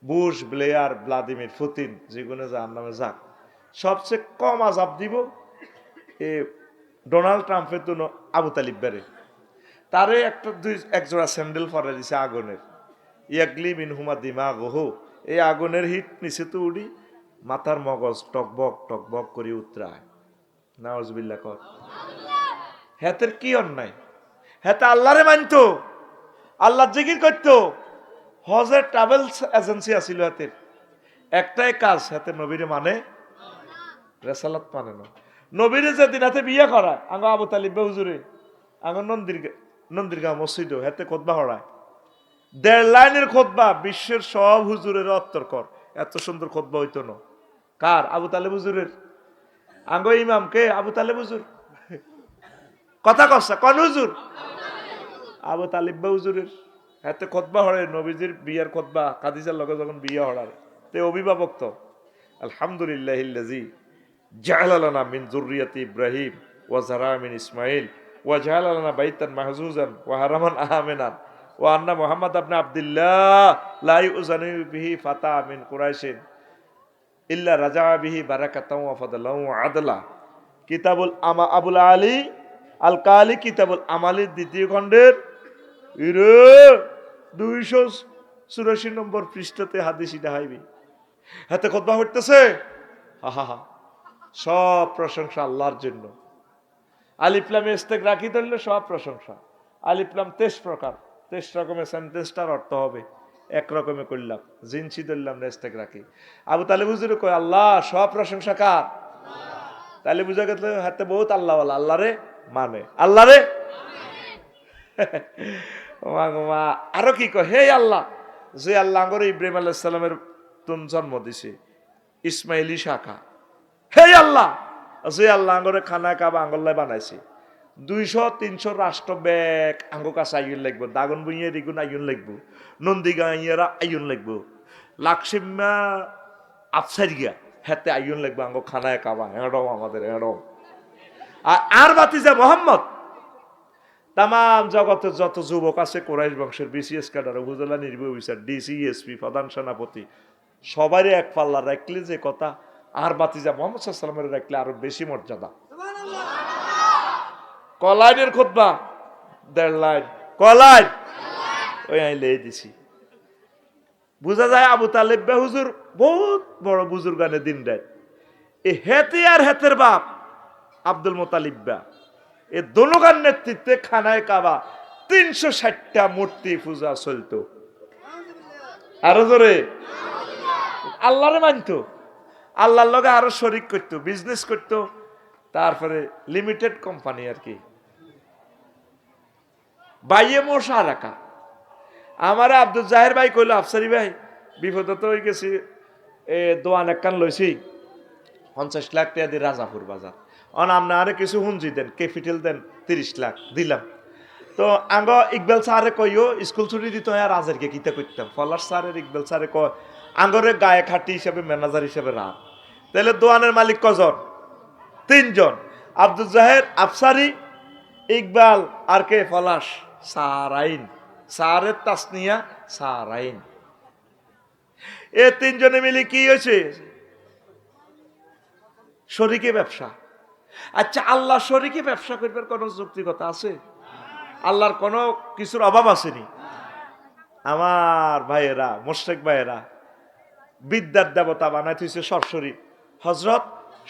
বুশ, ব্লেয়ার, ভ্লাদিমির পুতিন, যেগুলো জাহান্নামে যাক, সবচেয়ে কম আজাব দিব এ ডোনাল্ড ট্রাম্পের জন্য আবু তালিব বেড়ে। তারে একজোড়া স্যান্ডেল ফরে দিছে আগুনের, ইয়াগলি মিনহুমা দিমা গহু, এই আগুনের হিট নিচে তো উড়ি, মাথার মগজ টকবক টকবক করে উতরায়। নাউজুবিল্লাহ কর। হেতের কি অন্যায়? হেতে আল্লাহরে মানতো, আল্লাহ জিকির করতো, হজের ট্রাভেলস এজেন্সি আছিল হাতের, একটাই কাজ, হাতে নবীরে মানে, রেসালাত মানে না। নবীরে যেদিন হাতে বিয়ে করা আঙ্গ আবু তালিব হুজুরে আঙ্গ নন্দিরগাঁও মসজিদ হাতে খোদবা হরায়, 1.5 লাইনের খোদবা, বিশ্বের সব হুজুরের অত্তর কর, এত সুন্দর খোদবা হইতো না। কার? আবু তালেব হুজুরের। আঙ্গ ইমাম কে? আবু তালেব হুজুর। কথা কসা কোন হুজুর? আবু তালিব হুজুরের হাতে খোদবা হরে, নবীজির বিয়ের খোদবা, খাদিজার লগে যখন বিয়ে হরার, তে অভিভাবক তো আলহামদুলিল্লাহিল্লাযী জাআলা লানা মিন যুররিয়াতি ইব্রাহিম ওয়া যারা মিন ইসমাঈল ওয়া জাআলা লানা বাইতান মাহজুজান ওয়া হারামান আমিনান ওয়া আন্না মুহাম্মদ ইবনে আব্দুল্লাহ লা ইউযানু বিহি ফাতা মিন কুরাইশিন ইল্লা রাজা বিহি বারাকাতাও ওয়া ফাদলাও ওয়া আদলা। কিতাবুল আবুল আলী আল কালি কিতাবুল আমালির 2য় খণ্ডের 284 নম্বর পৃষ্ঠাতে হাদিস এটা হাইবি। হাতে খুতবা হইতেছে, আহা, সব প্রশংসা আল্লাহর জন্য। আলিফ লাম ইস্তেক রাখি ধরলে সব প্রশংসা। আলিফ লাম 23 প্রকার, 23 রকমের সেন্টেন্সটার অর্থ হবে এক রকমে করলাম, জিনসি ধরলাম না ইস্তেক রাখি। আবু তালেব হুজুর কয় আল্লাহ সব প্রশংসা কার? তাহলে বুঝা গেল হাতে বহুত আল্লাহ আল্লাহরে মানে, আল্লাহরে আরো কি কয়, হে আল্লাহ, যে আল্লাহ করে ইব্রাহিম আলাইহিস সালামের তুম জন্ম দিছে, ইসমাইলি শাখা, হে আল্লাহ, যে আল্লাহ করে খানা কাবা আঙ্গল্লায় বানাইছে, 200-300 রাষ্ট্র ব্যাগ আঙ্গ কাছে আইন লাগবো, দাগন বুইয়ে রিগুন আইন লাগবো, নন্দীগাঁইয়েরা আইন লাগবো, লাকসিমা আফসারিয়া হেতে আইন লাগবো আঙ্গ খানায় কাবা, এরম আমাদের এরম। আর বাতি যে মোহাম্মদ, তাম জগতের যত যুবক আছে কোরাইশ বংশের, বিসিএস ক্যাডার, উপজেলা নির্বাহী অফিসার, ডিসি, এসপি, প্রধান সেনাপতি, সবারই এক পাল্লা রাখলে যে কথা, আর বাতিজা মোহাম্মদ সাল্লাল্লাহু আলাইহি ওয়াসাল্লামের রাখলে আরো বেশি মর্যাদা। কলাইনের খুতবা 1.5 লাইন, কলাইন ওই আইলে দিছি। বুঝা যায় আবু তালেব হুজুর বহুত বড় বুজুর্গানে দিন রাত। এ হেতে আর হেতের বাপ আব্দুল মুতালিব এ দোনোগার নেতৃত্বে খানায় কাবা 360টা মূর্তি পূজা চলতো। আরো জোরে আল্লাহরে মানতো, আল্লাহর লগে আরো শরিক করতো, বিজনেস করতো, তারপরে লিমিটেড কোম্পানি আর কি। বাইয়ে মশা রাখা আমার আব্দুল জাহের ভাই কইলো, আফসারি ভাই বিপদ তো হয়ে গেছি, দোয়ান একখান লইছি 50 লাখ টাকা দিয়ে রাজাপুর বাজার, আপনি আরে কিছু হুঞ্জি দেন, ক্যাপিটাল দেন 30 লাখ দিলাম। তো আঙ্গ ইকবাল স্যারে কইও স্কুল ছুটি দিত, রাজেরকে কিতা করতাম, ফলার স্যারের ইকবাল স্যারে কয় আঙ্গরে গায়ে খাটি হিসাবে ম্যানেজার হিসাবে রাত। তাহলে দোয়ানের মালিক কজন? 3 জন, আব্দুল জাহের, আফসারি, ইকবাল আর কে? ফলাস। সারাইন, সারের তাসনিয়া সারাইন। এ 3 জনে মিলে কি হয়েছে? শরিকে ব্যবসা। আচ্ছা, আল্লাহ শরিকে ব্যবসা করবার কোন যৌক্তিকতা আছে? আল্লাহর কোন কিছুর অভাব আসেনি? আমার ভাইয়েরা, মুশরিক ভাইয়েরা, বিদ্যার দেবতা বানাই থইছে সরস্বতী, হযরত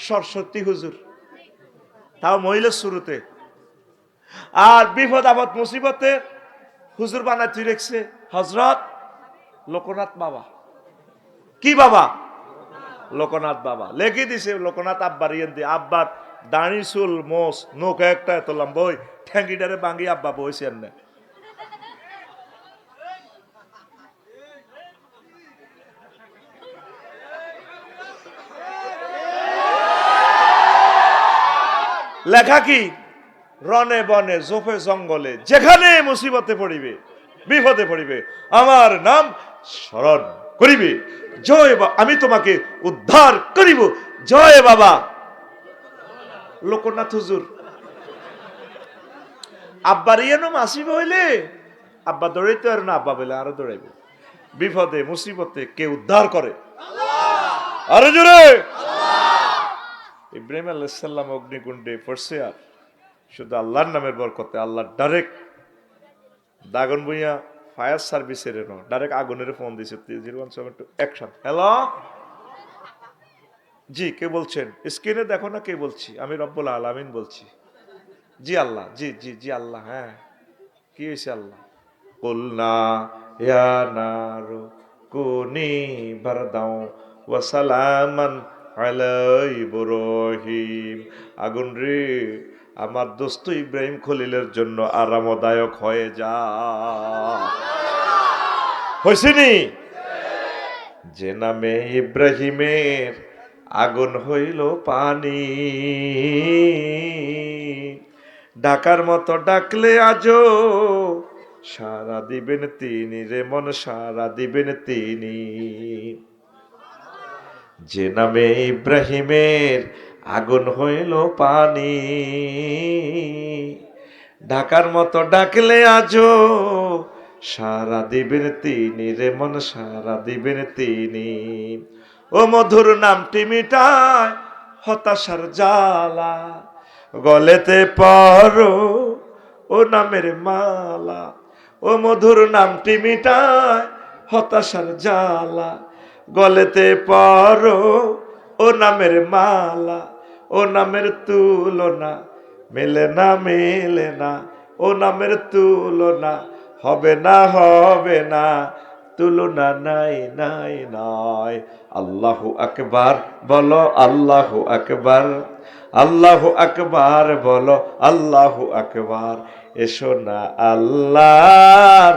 সরস্বতী হুজুর, তাও মহিলার শুরুতে। আর বিপদ আপদ মুসিবতে হুজুর বানাই তুই রেখছে হযরত লোকনাথ বাবা। কি বাবা? লোকনাথ বাবা। লেখি দিছে লোকনাথ আব্বার ইয়েন্দি, আব্বার দাঁড়ি চুল মোস নৌকা একটা এত লম্বা, ওই ঠ্যাঙ্গিটারে বাঙ্গি আব্বা বইছেন না। লেখা কি? রনে বনে জোফে জঙ্গলে যেখানে মুসিবতে পড়িবে, বিপদে পড়িবে, আমার নাম স্মরণ করিবে, জয় আমি তোমাকে উদ্ধার করিব, জয় বাবা লোকনাথ হুজুর। আব্বার ইয়ানো মাসিব হইলে আব্বা দৌড়াইতে আর না, আব্বা বলে আরো দৌড়াইবে। বিপদে মুসিবতে কে উদ্ধার করে? আরো জোরে। ইব্রাহিম আলাইহিস সালাম অগ্নিকুণ্ডে পড়ছে, আর শুধু আল্লাহর নামের বরকতে আল্লাহ ডাইরেক্ট দাগন ভুইয়া ফায়ার সার্ভিসের ডাইরেক্ট আগুনের ফোন দিছে 0172 অ্যাকশন। হ্যালো, জি কে বলছেন? স্ক্রিনে দেখো না কে বলছি, আমি রব্বুল আলামিন বলছি। জি আল্লাহ, জি জি জি আল্লাহ। হ্যাঁ কি হয়েছে আল্লাহ? কুলনা ইয়া নারু কুনি বারদাও ওয়া সালামান আলা ইব্রাহিম। আগুন রে, আমার দোস্ত ইব্রাহিম খলিলের জন্য আরামদায়ক হয়ে যা। হয়েছেনি? যে নামে ইব্রাহিমের আগুন হইল পানি, ডাকার মতো ডাকলে আজো সারা দিবেন তিনি রে মন, সারা দিবেন তিনি। যে নামে ইব্রাহিমের আগুন হইল পানি, ডাকার মতো ডাকলে আজো সারা দিবেন তিনি রে মন, সারা দিবেন তিনি। ও মধুর নামটি মিটায় হতাশার জ্বালা, গলেতে পরো ও নামের মালা। ও মধুর নামটি মিটায় হতাশার জ্বালা, গলেতে পরো ও নামের মালা। ও নামের তুলনা মেলে না, মেলে না। ও নামের তুলনা হবে না, হবে না। তুলনা নাই, নাই, নাই। আল্লাহু আকবার বলো, আল্লাহু আকবার। আল্লাহু আকবার বলো, আল্লাহু আকবার। এসো না আল্লাহর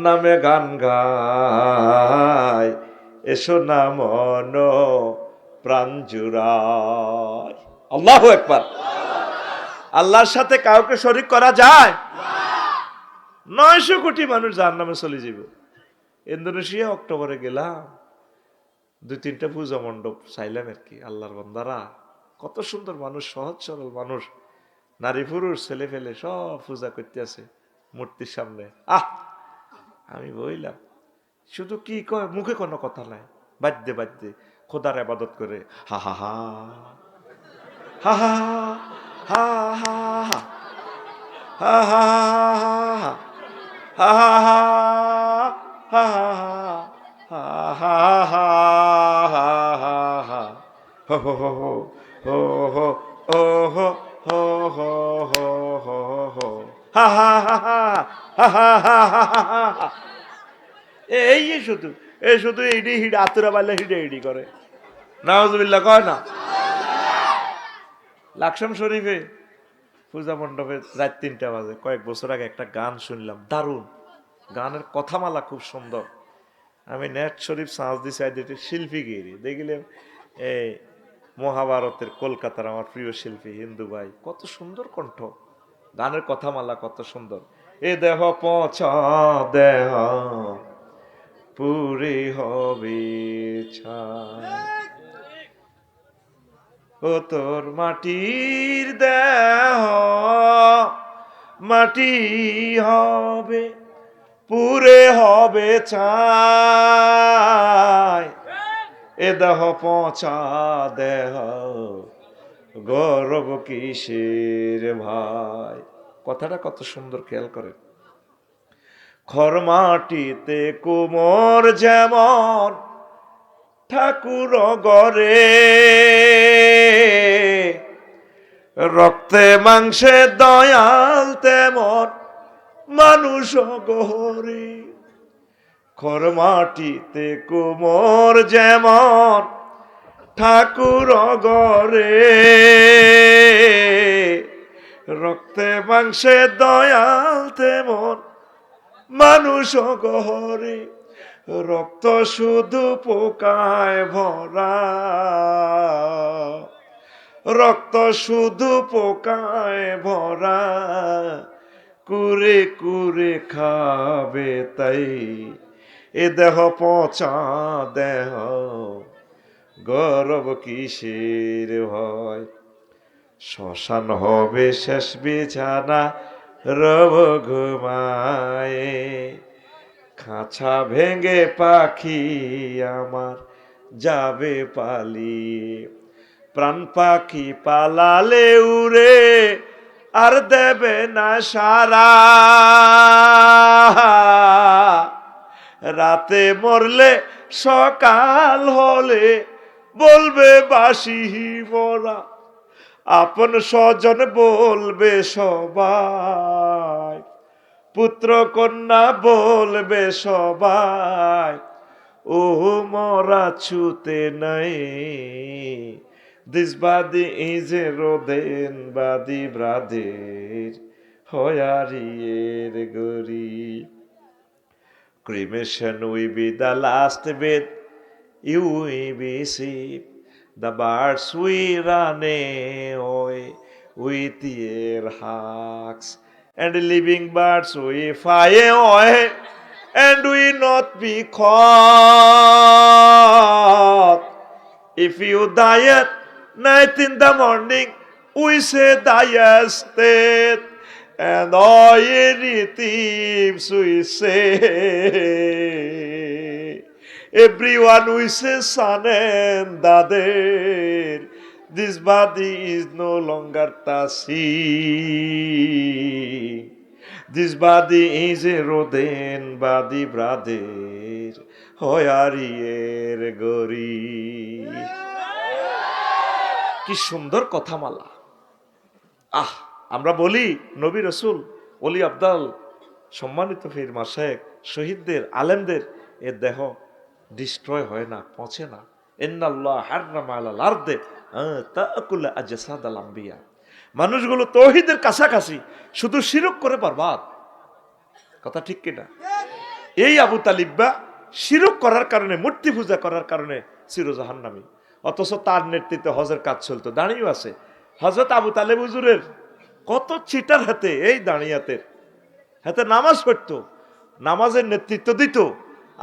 নামে গান গায়, এসো না মন প্রাণ জুড়ায়। আল্লাহু আকবার। আল্লাহর সাথে কাউকে শরীক করা যায়? 900 কোটি মানুষ জাহান্নামে চলে যাব। ইন্দোনেশিয়া অক্টোবরে গেলাম, 2-3টা পূজা মণ্ডপ চাইলাম আর কি। আল্লাহর বান্দারা কত সুন্দর মানুষ, সহজ সরল মানুষ, নারী পুরুষ ছেলে ফেলে সব পূজা করতে আছে মূর্তির সামনে। আমি বইলাম, শুধু কি কয়, মুখে কোনো কথা নাই, বাদ্যে বাদ্যে খোদার ইবাদত করে। হা হা হা হা হা হা হা হা হা হা হা হা হা এই শুধু এই শুধু ইডি হিড আতুরা বাল্লা হিডে ইডি করে। নাউজুবিল্লাহ কয় না? লাকসাম শরীফে পূজা মণ্ডপে রাত 3টা বাজে। কয়েক বছর আগে একটা গান শুনলাম, দারুণ গানের কথামালা খুব সুন্দর। আমি নেট শরীফ সাঁজ দিছি, শিল্পী গিরি দেখলাম এই মহাভারতের কলকাতার আমার প্রিয় শিল্পী হিন্দু ভাই, কত সুন্দর কণ্ঠ, গানের কথামালা কত সুন্দর। এ দেহ পচা দেহ পুরি হবে ছাই, ও তোর মাটির দেহ মাটি হবে, পুরে হবে ছাই। এ দেহ পচা দেহ গৌরব কিসের ভাই। কথাটা কত সুন্দর, খেয়াল করেন। খরমাটিতে কুমোর যেমন ঠাকুর গড়ে, রক্তে মাংসে দয়াল তেমন মানুষ গড়ে। খরমাটিতে কুমোর যেমন ঠাকুর গড়ে, রক্তে মাংসে দয়াল তেমন মানুষ গড়ে। রক্ত শুধু পোকায় ভরা, রক্ত শুধু পোকায় ভরা, কুরে কুরে খাবে তাই। এ দেহ পচা দেহ গৌরব কিসের হয়। শ্মশান হবে শেষ বিছানা, রব ঘুমায়ে, খাঁচা ভেঙে পাখি আমার যাবে পালিয়ে। প্রাণ পাখি পালালে উড়ে আর দেবে না সারা, রাতে মরলে সকাল হলে বলবে বাসি মোরা, আপন স্বজন বলবে সবাই, পুত্র কন্যা বলবে সবাই, ও মরা ছুতে নাই। This body is a Roden body brother, Hoyarier Gori. Cremation will be the last bed you will be safe. The birds will run away with their hugs, and the living birds will fly away and will not be caught. If you die at night in the morning, we say die state, and all ye thieves we say, everyone we say son and daughter, this body is no longer Tasi. This body is a Roden body brother, Hoyarier Gori. কি সুন্দর কথামালা। আমরা বলি নবী রসুল, ওলি আবদাল, সম্মানিত পীর মাশায়েখ, শহীদদের, আলেমদের এ দেহ ডিস্ট্রয় হয় না, পচে না। ইন্নাল্লাহ হাররামা আলাল আরদে তাকুল আজসাদাল আম্বিয়া। মানুষগুলো তৌহিদের কাছাকাছি, শুধু শিরক করে বরবাদ। কথা ঠিক কিনা? এই আবু তালিবা শিরক করার কারণে, মূর্তি পূজা করার কারণে চিরজাহান্নামী। অথচ তার নেতৃত্বে হজের কাজ চলতো, দাঁড়িয়েও আছে। হজরত আবু তালেব হুজুরের কত চিটার হাতে, এই দাঁড়িয়াতের হাতে নামাজ পড়তো, নামাজের নেতৃত্ব দিত।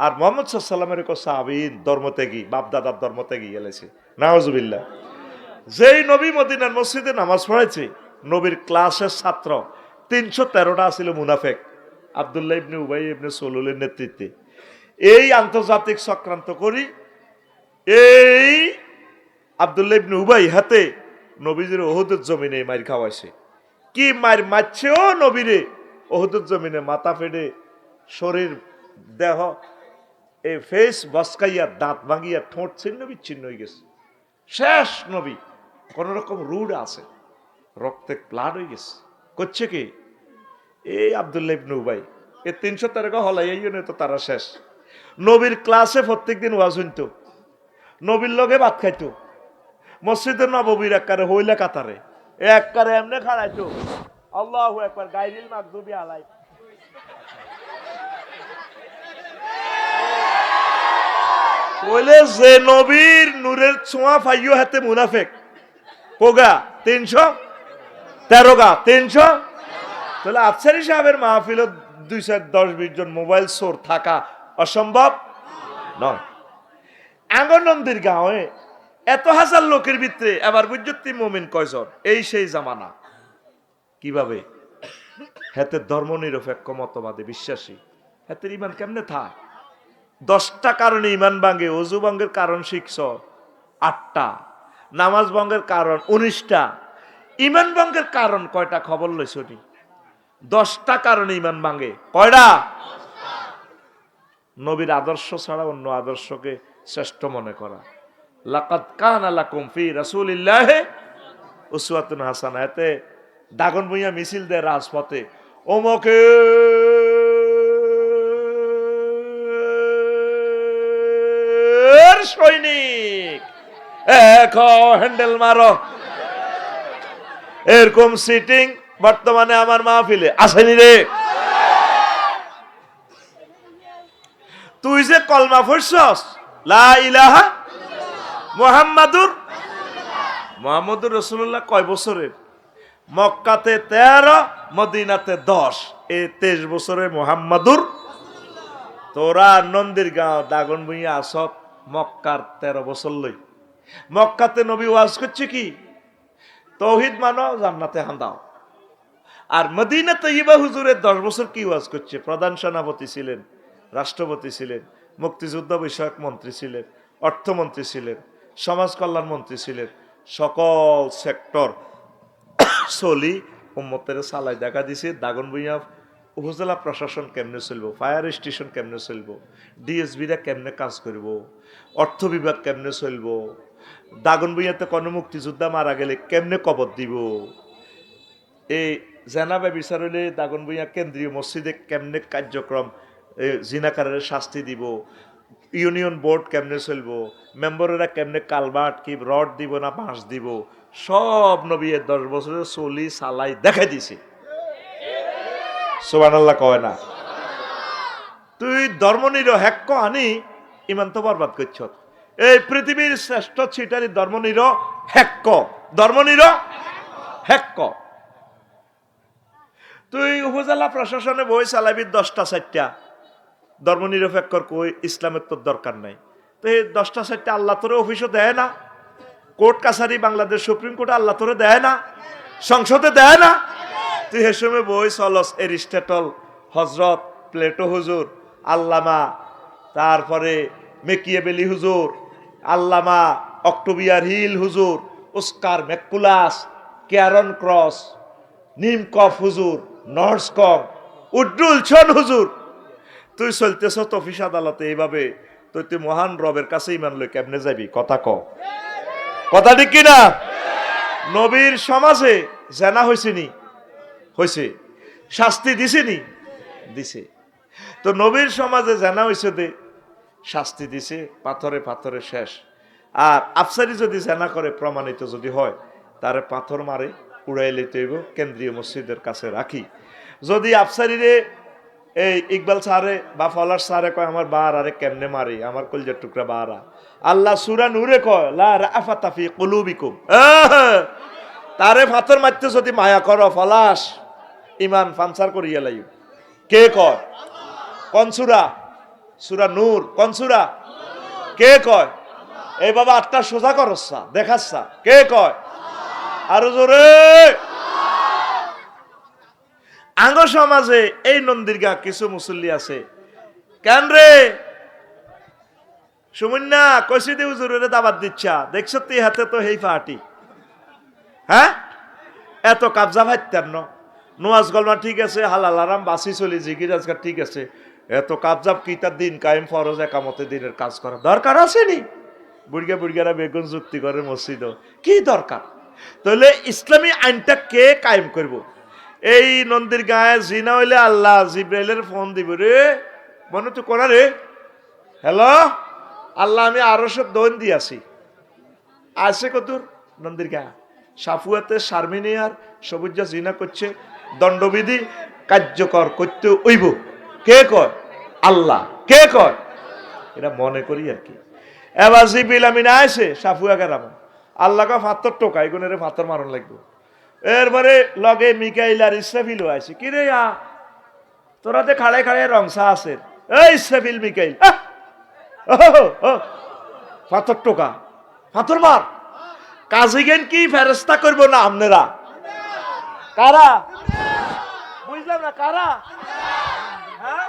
আর মোহাম্মদ সাল্লামের সাহাবীন ধর্মত্যাগী, বাপদাদার ধর্মত্যাগী গেলেছে, নাউজুবিল্লাহ। যেই নবী মদিনার মসজিদে নামাজ পড়াইছে, নবীর ক্লাসের ছাত্র 313টা ছিল মুনাফেক, আব্দুল্লাহ ইবনে উবাই ইবনে সলুলের নেতৃত্বে। এই আন্তর্জাতিক চক্রান্ত করি এই আব্দুল্লাহ ইবনে উবাই হাতে নবীজির ওহুদের জমিনে মার খাওয়াইছে। কি মার মারছে ও নবীরে! ওহুদের জমিনে মাথা ফেটে, শরীর দেহ এই ফেস বসকাইয়া, দাঁত ভাঙিয়া, ঠোঁট ছিন্ন বিচ্ছিন্ন হয়ে গেছে। শেষ নবী, কোন রকম রুড আছে, রক্তে প্লাড হয়ে গেছে। করছে কি এই আব্দুল্লাহ ইবনে উবাই। এ 313 হলাই, এই জন্য তো তারা শেষ। নবীর ক্লাসে প্রত্যেকদিন ওয়াজ শুনতো, নবীর লগে ভাত খাইতো, মসজিদের নববীর একবারে হইলে কাতারে একবারে এমনি খাড়াইতো, আল্লাহু আকবার, গায়রিল মাগদুবি আলাই। বলে যে নবীর নূরের ছোঁয়া পাইও হাতে মুনাফেক পোগা 313 গা 300। তাহলে আফসারি সাহেবের মাহফিল 210-20 জন মোবাইল চোর থাকা অসম্ভব নয়। আঙ্গনন্দির গাঁয়ে এত হাজার লোকের ভিতরে আবার বুঝতি মুমিন কয়জন? এই সেই জামানা। কিভাবে? হেতে ধর্ম নিরপেক্ষ মতবাদে বিশ্বাসী, হেতের ইমান কেমনে থাক? 10টা কারণে ইমান ভাঙে। ওযু ভঙ্গের কারণ শিখছ 8টা, নামাজ ভঙ্গের কারণ 19টা, ইমান ভঙ্গের কারণ কয়টা খবর লইছ নি? 10টা কারণে ইমান ভাঙে। কয়টা? নবীর আদর্শ ছাড়া অন্য আদর্শকে শ্রেষ্ঠ মনে করা। লাকাদ কানা লাকুম ফি রাসূলিল্লাহি উসওয়াতুন হাসানাহ। এতে দাগন ভুঁইয়া মিছিল দেয় রাজপথে, ওমকে সৈনিক হ্যান্ডেল মারো। এরকম সিটিং বর্তমানে আমার মাহফিলে আসেনি রে। তুই যে কলমা পড়ছস লা ইলাহা মুহাম্মাদুর রাসূলুল্লাহ কয় বছরের? মক্কাতে 13, মদিনাতে 10, এই 23 বছরে মুহাম্মাদুর। তোরা নন্দির গাঁও দাগন ভুঁইয়া আসত মক্কার 13 বছর লই। মক্কাতে নবী ওয়াজ করছে কি? তৌহিদ মানো, জান্নাতে হান্দাও। আর মদিনা তৈয়বা হুজুরের 10 বছর কি ওয়াজ করছে, প্রধান সেনাপতি ছিলেন, রাষ্ট্রপতি ছিলেন, মুক্তিযুদ্ধ বিষয়ক মন্ত্রী ছিলেন, অর্থমন্ত্রী ছিলেন, সমাজ কল্যাণ মন্ত্রী ছিলেন, সকল সেক্টর চলি উম্মতের সালাই দেখা দিছে। দাগনভূঞা উপজেলা প্রশাসন কেমনে চলবো, ফায়ার স্টেশন কেমনে চলবো, ডিএসবিরা কেমনে কাজ করব, অর্থ বিভাগ কেমনে চলবো, দাগনভূঞাতে কোনো মুক্তিযোদ্ধা মারা গেলে কেমনে কবর দিব, এই জেনাবে বিচার হইলে দাগনভূঞা কেন্দ্রীয় মসজিদে কেমনে কার্যক্রম, জিনাকারের শাস্তি দিব, ইউনিয়ন বোর্ড কেমনে চলবো, মেম্বরেরা কেমনে কালবাট কি রড দিব না বাঁশ দিব, সব নবী 10 বছরের চলি সালাই দেখাই দিছে। সুবহানাল্লাহ কয় না? তুই ধর্মনির হ্যাক্ক আনি ইমান তো বরবাদ করছ। এই পৃথিবীর শ্রেষ্ঠ ছিটারি ধর্মনির হ্যাক্ক, ধর্মনির হ্যাক্ক। তুই উপজেলা প্রশাসনে বই চালাবি 10টা 4টা, ধর্মনিরপেক্ষর কই ইসলামের তোর দরকার নাই। তো এই 10টা 4টা আল্লাহ তোরে অফিসও দেয় না, কোর্ট কাছারি বাংলাদেশ সুপ্রিম কোর্টে আল্লাহ তোরে দেয় না, সংসদে দেয় না। তুই এ সময় বই চলস এরিস্টটল, হজরত প্লেটো হুজুর, আল্লামা, তারপরে মেকিয়েবেলি হুজুর, আল্লামা অক্টোবিয়ার হিল হুজুর, ওস্কার ম্যাকুলাস, ক্যারন ক্রস, নিমকফ হুজুর, নর্সকম, উড্রুলছন হুজুর। তুই চলতেছ অফিস আদালতে এইভাবে, তুই মহান রবের কাছে ইমান লই কেমনে যাবি? কথা ক, কথা ঠিক কিনা? নবীর সমাজে জানা হয়েছে নি? হয়েছে। শাস্তি দিছে নি? দিছে। তো নবীর সমাজে জানা হয়েছে দে, শাস্তি দিছে, পাথরে পাথরে শেষ। আর আফসারি যদি জানা করে প্রমাণিত যদি হয়, তারে পাথর মারে উড়াই লইতে হইব, কেন্দ্রীয় মসজিদের কাছে রাখি। যদি আফসারিরে এই ইকবাল স্যারে বা ফলার স্যারে কয় আমার বার আরে কেমনে মারি, আমার কলজের টুকরা বারা, আল্লাহ সূরা নূরে কয় লা রাফাতা ফি কুলুবিকুম, তারে পাথর মারতে যদি মায়া করো ফলাস ইমান ফানসার করিয়া লাইও। কে কয়? কোন সূরা? সূরা নূর। কোন সূরা? কে কয়? এই বাবা 8টা সোজা করছা দেখাচ্ছা, কে কয়? আরো জোরে। আঙ্গ সমাজে এই নন্দীরগা কিছু মুসল্লি আছে, কেন রে সুমন্যা কইছি দি হুজুরের দাবাত দিচ্ছা, দেখছ তুই হাতে তো হেই ফাটি, হ্যাঁ এত কাবজা ভাইতেন নোয়াজ গলমা ঠিক আছে, হালাল আরাম বাসি চলি জিগির আজকাল ঠিক আছে, এত কাবজাব কি তার দিন কায়েম ফরজ একামতে দিনের কাজ করা দরকার আছে নি? বুড়িয়া বুড়িয়ারা বেগুন যুক্তি করে মসজিদ, কি দরকার? তাহলে ইসলামী আইনটা কে কায়েম করব? এই নন্দীর গায়ে জিনা হইলে আল্লাহ জিব্রাইলের ফোন দিব, রে মনে তো করা রে, হ্যালো আল্লাহ আমি আরো সব দোন দিয়াছি, আছে কতুর নন্দীর গায়ে সাফুয়াতে শারমিনিয়ার সবুজা জিনা করছে, দণ্ডবিধি কার্যকর করতে হইব। কে কয়? আল্লাহ। কে কয়? এটা মনে করি আর কি। এবার জিবিল আমিন আইছে সাফুয়া গেরাম, আল্লাহ কা ফাতর টোকা এগুনের ফাতর মারণ লাগবে। এরপরে লগে মিকাইল আর ইসরাফিলও আছে, কি রে তোরাতে খাড়ায় খাড়ায় রংসা আছে, এই ইসরাফিল মিকাইল ফাতর টোকা, ফাতর মার। কাজী গেন কি ফেরেস্তা করবো না আপনারা? কারা? বুঝলাম না কারা, হ্যাঁ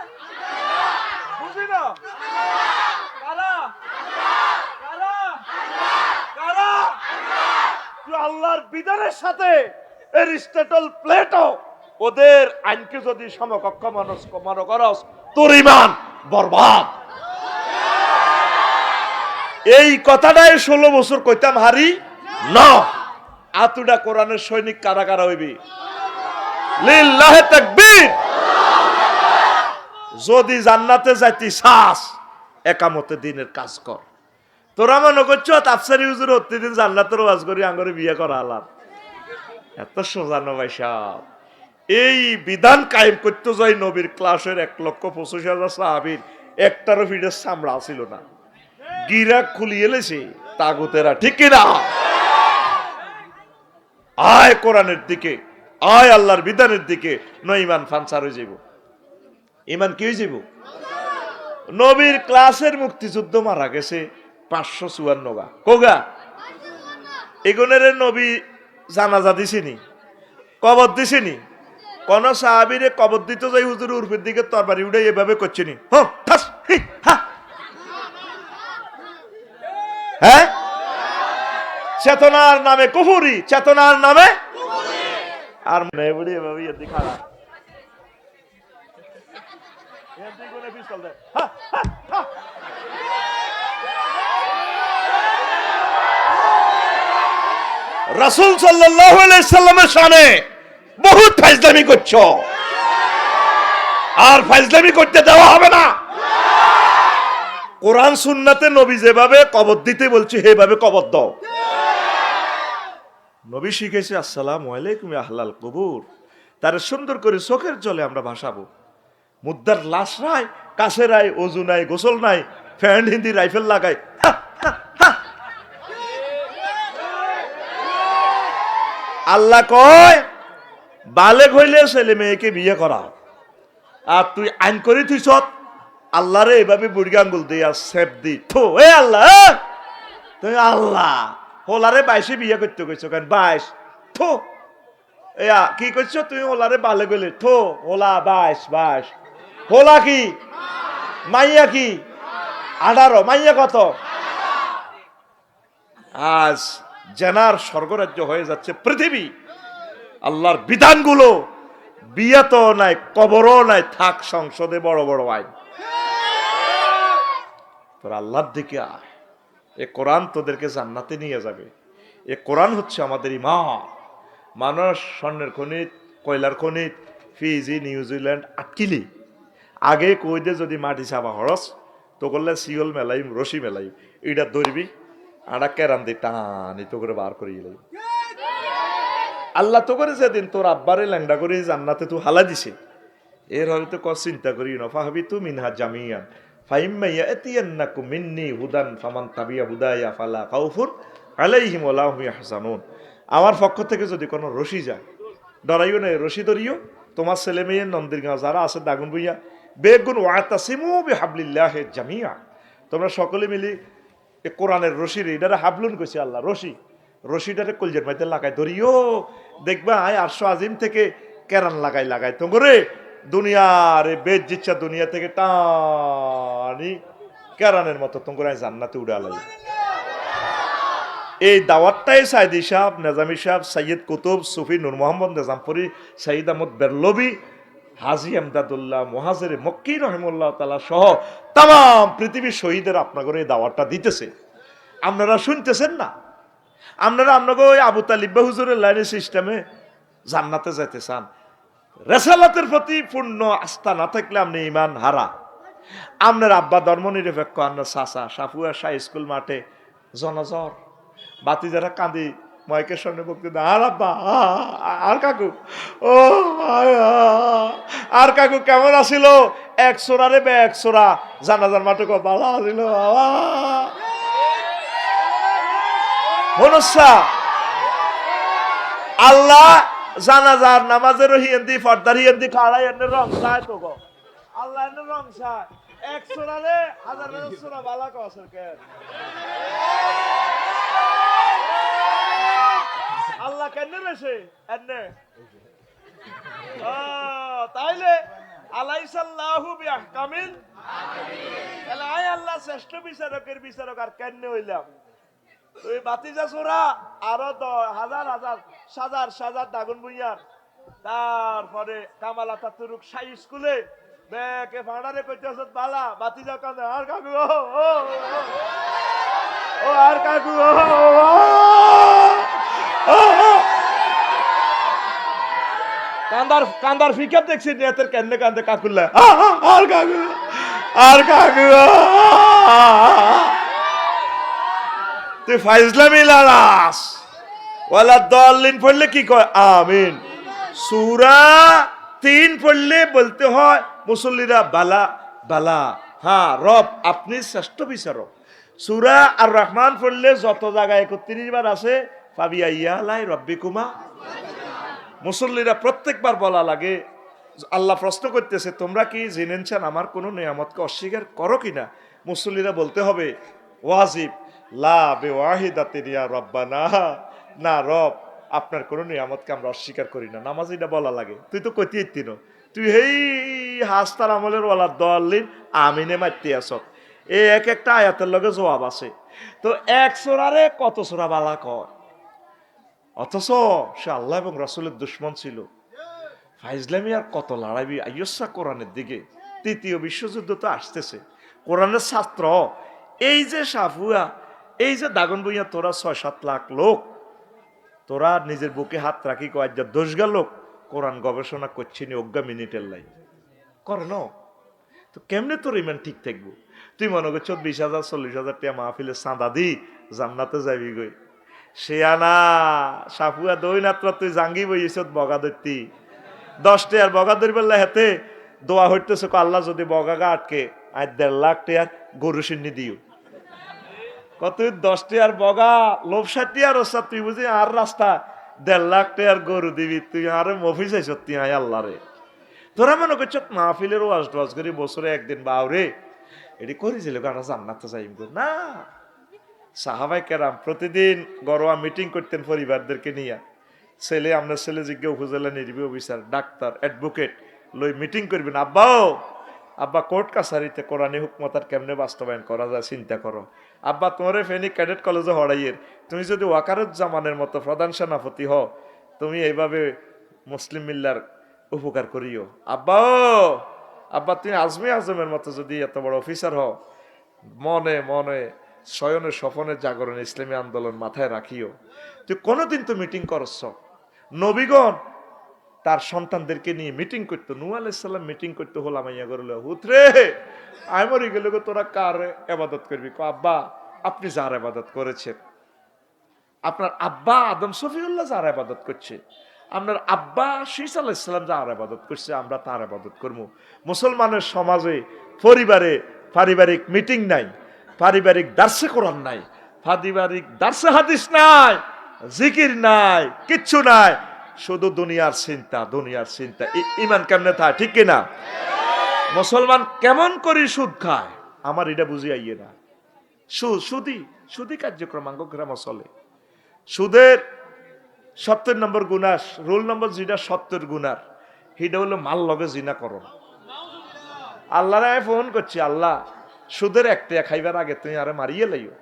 বুঝি না কারা, কারা, কারা? আল্লাহর বিধানের সাথে এরিস্টটল প্লেটো ওদের আইনকে যদি সমকক্ষ মানুষ মনে করস, তোর ইমান বরবাদ। এই কথাটাই 16 বছর কইতাম হারি না। আতুডা কোরআনের সৈনিক কারা কারা হইবি? লিল্লাহে তাকবীর। যদি জান্নাতে যাইতি চাস একামতে দিনের কাজ কর। তোরা মনে করছ আফসারি হুজুর প্রতিদিন জান্নাতের ওয়াজ করি আঙ্গরে বিয়ে করা আলাপ, এত সোজা নয় সাহেব। এই বিধান কায়েম করতে যাই নবীর ক্লাসের 1,25,000 সাহাবীর একটারও ফিটের চামড়া ছিল না, গিরা খুলিয়ে এলেছে তাগুতেরা, ঠিক কিনা? আয় কোরআনের দিকে, আয় আল্লাহর বিধানের দিকে, নয় ইমান ফানসার হয়ে যাব। ইমান কি হয়ে যাব? নবীর ক্লাসের মুক্তিযুদ্ধ মারা গেছে 554 গা, কোগা এগুনের নবী জানাজা দিছিনি, কবর দিছিনি, কোন সাহাবীরে কবর দিতে যাই হুজুর উর্ফের দিকে তরবারি উঠে এভাবে করছেনি হ্যাঁ, চেতনার নামে কুফরি, চেতনার নামে আর মনে বুড়ি এভাবে এদিকে খারাপ রাসূল সাল্লাল্লাহু আলাইহি সাল্লামের শানে বহুত ফাজলামি করছো, আর ফাজলামি করতে দেওয়া হবে না। কোরআন সুন্নাতে নবী যেভাবে কবর দিতে বলছে সেভাবে কবর দাও। নবী শিখেছে আসসালামু আলাইকুম আহলাল কুবুর, তার সুন্দর করে চোখের জলে আমরা ভাসাবো। মুদ্দার লাশ নাই, কাছে নাই, ওযু নাই, গোসল নাই, ফ্যান হিন্দি রাইফেল লাগাই। আল্লাহ কয় বালেগ হইলে ছেলে মেয়েকে বিয়ে করা, আর তুই আইন করে থুইছ আল্লাহরে এভাবে বুড়ি আঙ্গুল দিয়া সেপ দি থো এ আল্লাহ, তুই আল্লাহ হোলারে 22 বিয়ে করতে কইছো কেন? 22 থো এয়া কি করছো তুই? হোলারে বালে গেলে থো হোলা 22 হোলা কি মাইয়া কি 18, মাইয়া কত? আজ জেনার স্বর্গরাজ্য হয়ে যাচ্ছে পৃথিবী। আল্লাহর বিধানগুলো বিয়ে তো নাই, কবরও নাই, থাক সংসদে বড় বড় আইন। তোর আল্লাহর দিকে আয়, এ কোরআন তোদেরকে জান্নাতে নিয়ে যাবে। এ কোরআন হচ্ছে আমাদের ঈমান। মানুষ স্বর্ণের খনিত, কয়লার খনিত, ফিজি, নিউজিল্যান্ড আটকিলি আগে কইদে যদি মাটি চাবা হরস তো করলে শিওল মেলাই, রশি মেলাই, এটা ধরবি আড়া কেরান দি টানি তো করে বার করে এলাই। আল্লাহ তো করে যেদিন তোর আব্বারে ল্যাংডা করে জান্নাতে তুই হালা দিছে, এর হয়তো ক চিন্তা করি নফাহাবি তু মিনহা জামিয়ান ফাইম্মাইয়া এতিয়ান্নাকুম মিন্নি হুদান ফামান তাবিয়া হুদায়া ফালা খাউফুন আলাইহিম ওয়া লা হুম ইয়াহজানুন। আমার পক্ষ থেকে যদি কোনো রশি যায় ডরাইও না, রশি ধরিও। তোমার ছেলে মেয়ে নন্দীরগাঁও যারা আছে দাগুন ভুইয়া বেগুন ওয়াতাসিমু বিহাবলিল্লাহি জামিয়া, তোমরা সকলে মিলি এ কোরআনের রশির এটারে হাবলুন কইছে আল্লাহ, রশি রশিটারে কলজের মধ্যে লাগাই ধরিও, দেখবা আয় আরশো আজিম থেকে কেরান লাগাই লাগাই তোমরে দুনিয়ার বেদ জিচ্ছা দুনিয়া থেকে টানি কেরানের মতো তোমরা জান্নাতে উড়ে আলাই। এই দাওয়াতটাই সাইদি সাহেব, নেজামি সাহেব, সৈয়দ কুতুব, সুফি নূর মোহাম্মদ নেজামপুরি, সঈদ আহমদ বেরলবি, হাজি আমদাদুল্লাহ মুহাজির মক্কি রহিমুল্লাহ তাআলা সহ তাম পৃথিবীর শহীদের আপনাদের এই দাওয়াতটা দিতেছে। আপনারা শুনতেছেন না? আপনারা আপনাকে ওই আবু তালিব হুজুরের লাইনের সিস্টেমে জান্নাতে যেতে চান। রেসালাতের প্রতি পূর্ণ আস্থা না থাকলে আপনি ইমান হারা। আপনার আব্বা ধর্ম নিরপেক্ষ, আপনার চাচা সাফুয়া শাহ স্কুল মাঠে জনজর বাতি যারা কাঁদি মাইকের সামনে বক্তৃতা, আর আব্বা আর কাকু ও আর কাকু কেমন আছিল? 100 রে 100 জানাজার মাঠে ভালো আছিল বাবা। মনুষ্যা আল্লাহ জানাজার নামাজের হিয়েন্দি ফর্দার হিয়েন্দি খাড়াই এনে রং চায় তো গো আল্লাহ এনে রং চায় 100 রে 1000 বালা কসর কে আল্লাহ কেন রেছে এনে তাইলে আলাইসাল্লাহু বিআহকামিল তাহলে আয় আল্লাহ শ্রেষ্ঠ বিচারকের বিচারক আর কেন হইলাম? তুই বাতিজা ছোড়া আরো 10,000 সাজার দাগুন ভুইয়ার, তারপরে কামাল আতাতুরুক শাহী স্কুলে বেকে ফাড়ারে কইতেছ বালা বাতিজা কাঁদে আর কাকু ও আর কাকু কান্দার ফিকার দেখছি নেতের কেন্নে কান্দে কাকুল্লা আর কাকু আর কাকু তুই ফাইজলামি লালাস ওয়ালা দলিন পড়লে কি কয় আমিন। সূরা 3 পড়লে বলতে হয় মুসল্লিরা বালা বালা, হ্যাঁ রব আপনি শ্রেষ্ঠ বিচারক। সূরা আর রহমান পড়লে যত জায়গায় 31 বার আছে ফাবিয়া ইয়ালাই রব্বিকুমা। মুসল্লিরা প্রত্যেকবার বলা লাগে, আল্লাহ প্রশ্ন করতেছে তোমরা কি জেনেছেন আমার কোন নিয়ামতকে অস্বীকার করো কিনা? মুসল্লিরা বলতে হবে ওয়াজিব লা বিওয়াহিদাতিন ইয়া রব্বানা, না রব আপনার কোনো নিয়ামতকে আমরা অস্বীকার করি না। নামাজ এটা বলা লাগে, তুই তো কইতে ইত্তিন, তুই হেই হাস্তার আমলের ওয়ালার দলিন আমিনে মারতে আস। এই এক একটা আয়াতের লগে জবাব আছে। তো এক সোরারে কত সোরা বালা কয়, অথচ সে আল্লাহ এবং রাসূলের দুশমন ছিল। ফাইজলামি আর কত লড়াইবি আইয়সা কোরআনের দিকে। তৃতীয় বিশ্বযুদ্ধ তো আসতেছে, কোরআনের ছাত্র এই যে সাফুয়া, এই যে দাগন বইয়া, তোরা ৬-৭ লাখ লোক, তোরা নিজের বুকে হাত রাখি কয়েক দোষগা লোক কোরআন গবেষণা করছিনি অজ্ঞা মিনিটের লাই করে ন। তো কেমনে তোর ইমান ঠিক থাকবো? তুই মনে করছ ২০,০০০ ৪০,০০০ টাকা মাহফিলের চাঁদা দি জান্নাতে যাবি গই। সে আনা সাফুয়া দই নাত্র তুই জাঙ্গি বইছ বগা ধরতি ১০ টাকার বগা ধরবেন হেতে দোয়া হইতেছে আল্লাহ যদি বগাগা আটকে আজ ১.৫ লাখ টাকার গরু সিন্নি দিও। কত ১০ টাকার বগা লোভসাটি আর ওসা তুই বুঝি আর রাস্তা ১.৫ লাখ টাকার গরু দিবি, তুই আরে মফিস আইস তুই আয় আল্লাহ রে। তোরা মনে করছ মাহফিলের ওয়াজ টোয়াজ করি বছরে একদিন বাউরে এটি করেছিল গানা জান্নাতে যাইম না। সাহাবাই কেরাম প্রতিদিন গরোয়া মিটিং করতেন পরিবারদেরকে নিয়ে। ছেলে আপনার ছেলে জিজ্ঞা উপজেলা নির্বাহী অফিসার ডাক্তার অ্যাডভোকেট লই মিটিং করবেন, আব্বাও আব্বা কোর্ট কাছারিতে কোরআনী হুকমতার কেমনে বাস্তবায়ন করা যায় চিন্তা করো। আব্বা তোমার ফেনী ক্যাডেট কলেজে হড়াইয়ের তুমি যদি ওয়াকারুজ্জামানের মতো প্রধান সেনাপতি হও, তুমি এইভাবে মুসলিম মিল্লার উপকার করিও। আব্বাও আব্বা তুমি আজমি আজমের মতো যদি এত বড় অফিসার হও, মনে মনে শয়নে স্বপনে জাগরণ ইসলামী আন্দোলন মাথায় রাখিও। তুই কোনোদিন তো মিটিং করছ। নবীগণ তার সন্তানদেরকে নিয়ে মিটিং করতো, নূহ আলাইহিস সালাম মিটিং করতে হলাম ইয়া করল হুতরে আমি মরে গেলে তোরা কার ইবাদত করবি? আব্বা আপনি যার ইবাদত করেছেন, আপনার আব্বা আদম শফিউল্লাহ যার ইবাদত করছে, আপনার আব্বা শীস আলাইহিস সালাম যার ইবাদত করছে, আমরা তার ইবাদত করব। মুসলমানের সমাজে পরিবারে পারিবারিক মিটিং নাই, পারিবারিক দার্সে কোরআন নাই, পারিবারিক দার্সে হাদিস নাই, জিকির নাই, কিচ্ছু নাই, শুধু দুনিয়ার চিন্তা, দুনিয়ার চিন্তা। ইমান কেমনে থাকে ঠিক কিনা? মুসলমান কেমন করে সুদ খায় আমার এটা বুঝি আইয়ে না। সুদি কার্যক্রম গ্রাম চলে। সুদের ৭০ নম্বর গুনাস রোল নম্বর যেটা ৭০ গুনার সেটা হলো মাল লগে জিনা করো। আল্লাহরে আমি ফোন করছি, আল্লাহ সুদের একটা খাইবার আগে তুমি আরে মারিয়ে লাইও,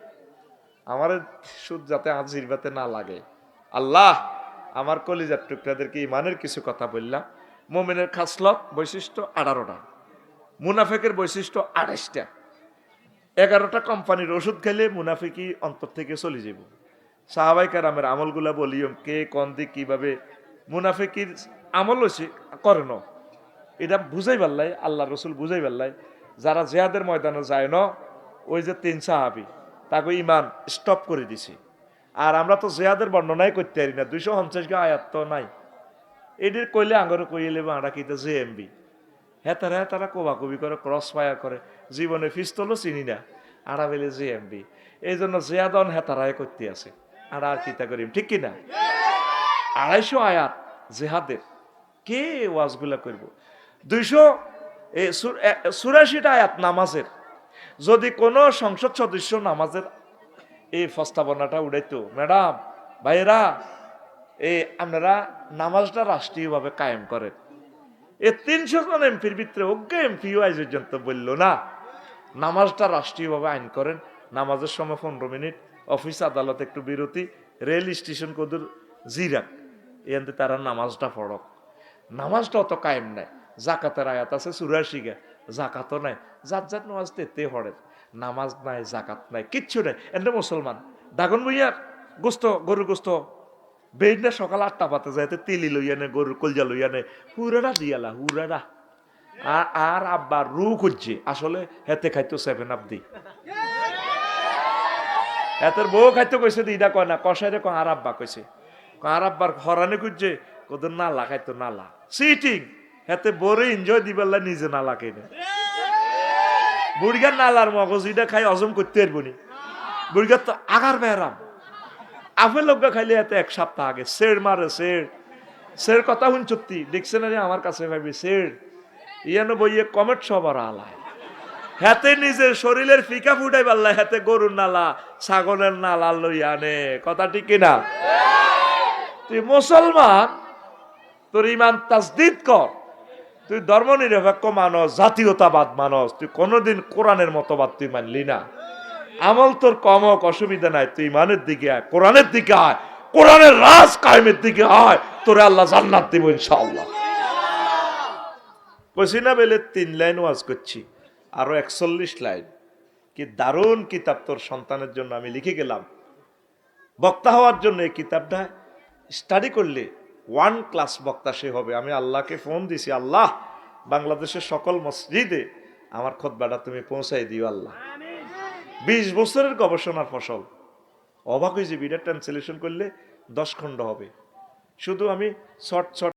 আমার সুদ যাতে আজ জিরবাতে না লাগে। আল্লাহ আমার কলিজার টুকরাদেরকে ইমানের কিছু কথা বললাম। মুমিনের খাসলত বৈশিষ্ট্য ১৮টা, মুনাফেকের বৈশিষ্ট্য ২৮টা। ১১টা কোম্পানির ওষুধ খেলে মুনাফিকি অন্তর থেকে চলে যাব। সাহাবাই কেরামের আমলগুলা বলিও কে কোন দিক কিভাবে মুনাফিকির আমল হয়েছে করে ন, এটা বুঝাই পারলাই আল্লাহ রসুল বুঝাই পারলাই। যারা জিহাদের ময়দানে যায় ন, ওই যে ৩ সাহাবি তাকে ইমান স্টপ করে দিছে। আর আমরা তো জিহাদের বর্ণনাই করতে পারি না, 250 আয়াত তো নাই। এদের কইলে আঙ্গরে কইলে আমরা কিন্তু জেএমবি হেতারা কোবাকুবি করে, ক্রস ফায়ার করে, জীবনে পিস্তলও চিনি না, আড়া বেলে জেএমবি। এই জন্য জিহাদন হেতারায় করতে আছে, আর আর কিতা করিম ঠিক কিনা? ২৫০ আয়াত জেহাদের, কে ওয়াজগুলা করব? ২৮৪টা আয়াত নামাজের। যদি কোনো সংসদ সদস্য নামাজের এই প্রস্তাবনাটা উড়াইতো, ম্যাডাম ভাইয়েরা এই আপনারা নামাজটা রাষ্ট্রীয়ভাবে কায়েম করেন, এ ৩০০ জন এমপির ভিতরে অজ্ঞ এমপিও আজ পর্যন্ত বলল না নামাজটা রাষ্ট্রীয়ভাবে আইন করেন। নামাজের সময় ১৫ মিনিট, অফিস আদালত একটু বিরতি, রেল স্টেশন কদুর জিরাক, এতে তারা নামাজটা পড়ক। নামাজটা অত কায়েম নাই। জাকাতের আয়াত আছে ৮৪ জাকাতও নাই, জাত নামাজ তেতে পড়ে, নামাজ নাই, জাকাত নাই, কিচ্ছু নাই। এতে মুসলমান দাগন বইয়ার গোস্ত, গরুর গোস্ত বেইনা সকাল ৮টা পাতে যায়, তিলি লইয়া নে, গরুর কলজা লইয়া নে, হুরারা দিয়ালা হুরারা। আর আব্বা রু খুঁজছে, আসলে হেতে খাইতো 7 আপ দি, হেতের বউ খাইতো কইছে দিদা কয় না, কষাইরে কয় আর আব্বা কইছে, আর আব্বার হরানি খুঁজছে কোদের নালা খাইতো, নালা সিটিং হেতে বড় এনজয় দিবেলা, নিজে নালা খাই না। বুড়িগার নালার মগজ ইটা খাই হজম করতে পারবো নি, বুড়িগার তো আগার বেড়াম। আপেল লোক খাইলে এত 1 সপ্তাহ আগে সের মারে, সের কথা শুন সত্যি ডিকশনারি আমার কাছে ভাবি সের ইয়ানো বইয়ে কমেট সবার আলায়, হাতে নিজের শরীরের ফিকা ফুটাই পারলা, হাতে গরুর নালা ছাগলের নালা লই আনে, কথা ঠিক কিনা? তুই মুসলমান, তোর ইমান তাসদিদ কর, তুই ধর্মনিরপেক্ষ মানস, জাতীয়তাবাদ মানস, তুই কোনোদিন কোরআনের মতবাদ তুই মানলি না। আমল তোর কম হোক, অসুবিধা নাই, তুই ইমানের দিকে আয়, কোরআনের দিকে আয়, কোরআনের রাজ কায়েমের দিকে আয়, তোরে আল্লাহ জান্নাত দিব ইনশাআল্লাহ। কইছি না বেলে 3 লাইন ওয়াজ করছি, আরো 41 লাইন। কি দারুণ কিতাব তোর সন্তানের জন্য আমি লিখে গেলাম। বক্তা হওয়ার জন্য এই কিতাবটা স্টাডি করলে 1 ক্লাস বক্তা সে হবে। আমি আল্লাহকে ফোন দিছি, আল্লাহ বাংলাদেশের সকল মসজিদে আমার খুতবাটা তুমি পৌঁছাই দিও আল্লাহ। 20 বছরের গবেষণার ফসল। অবাক হয়েছে, ভিডিও ট্রান্সলেশন করলে 10 খণ্ড হবে। শুধু আমি শর্ট শর্ট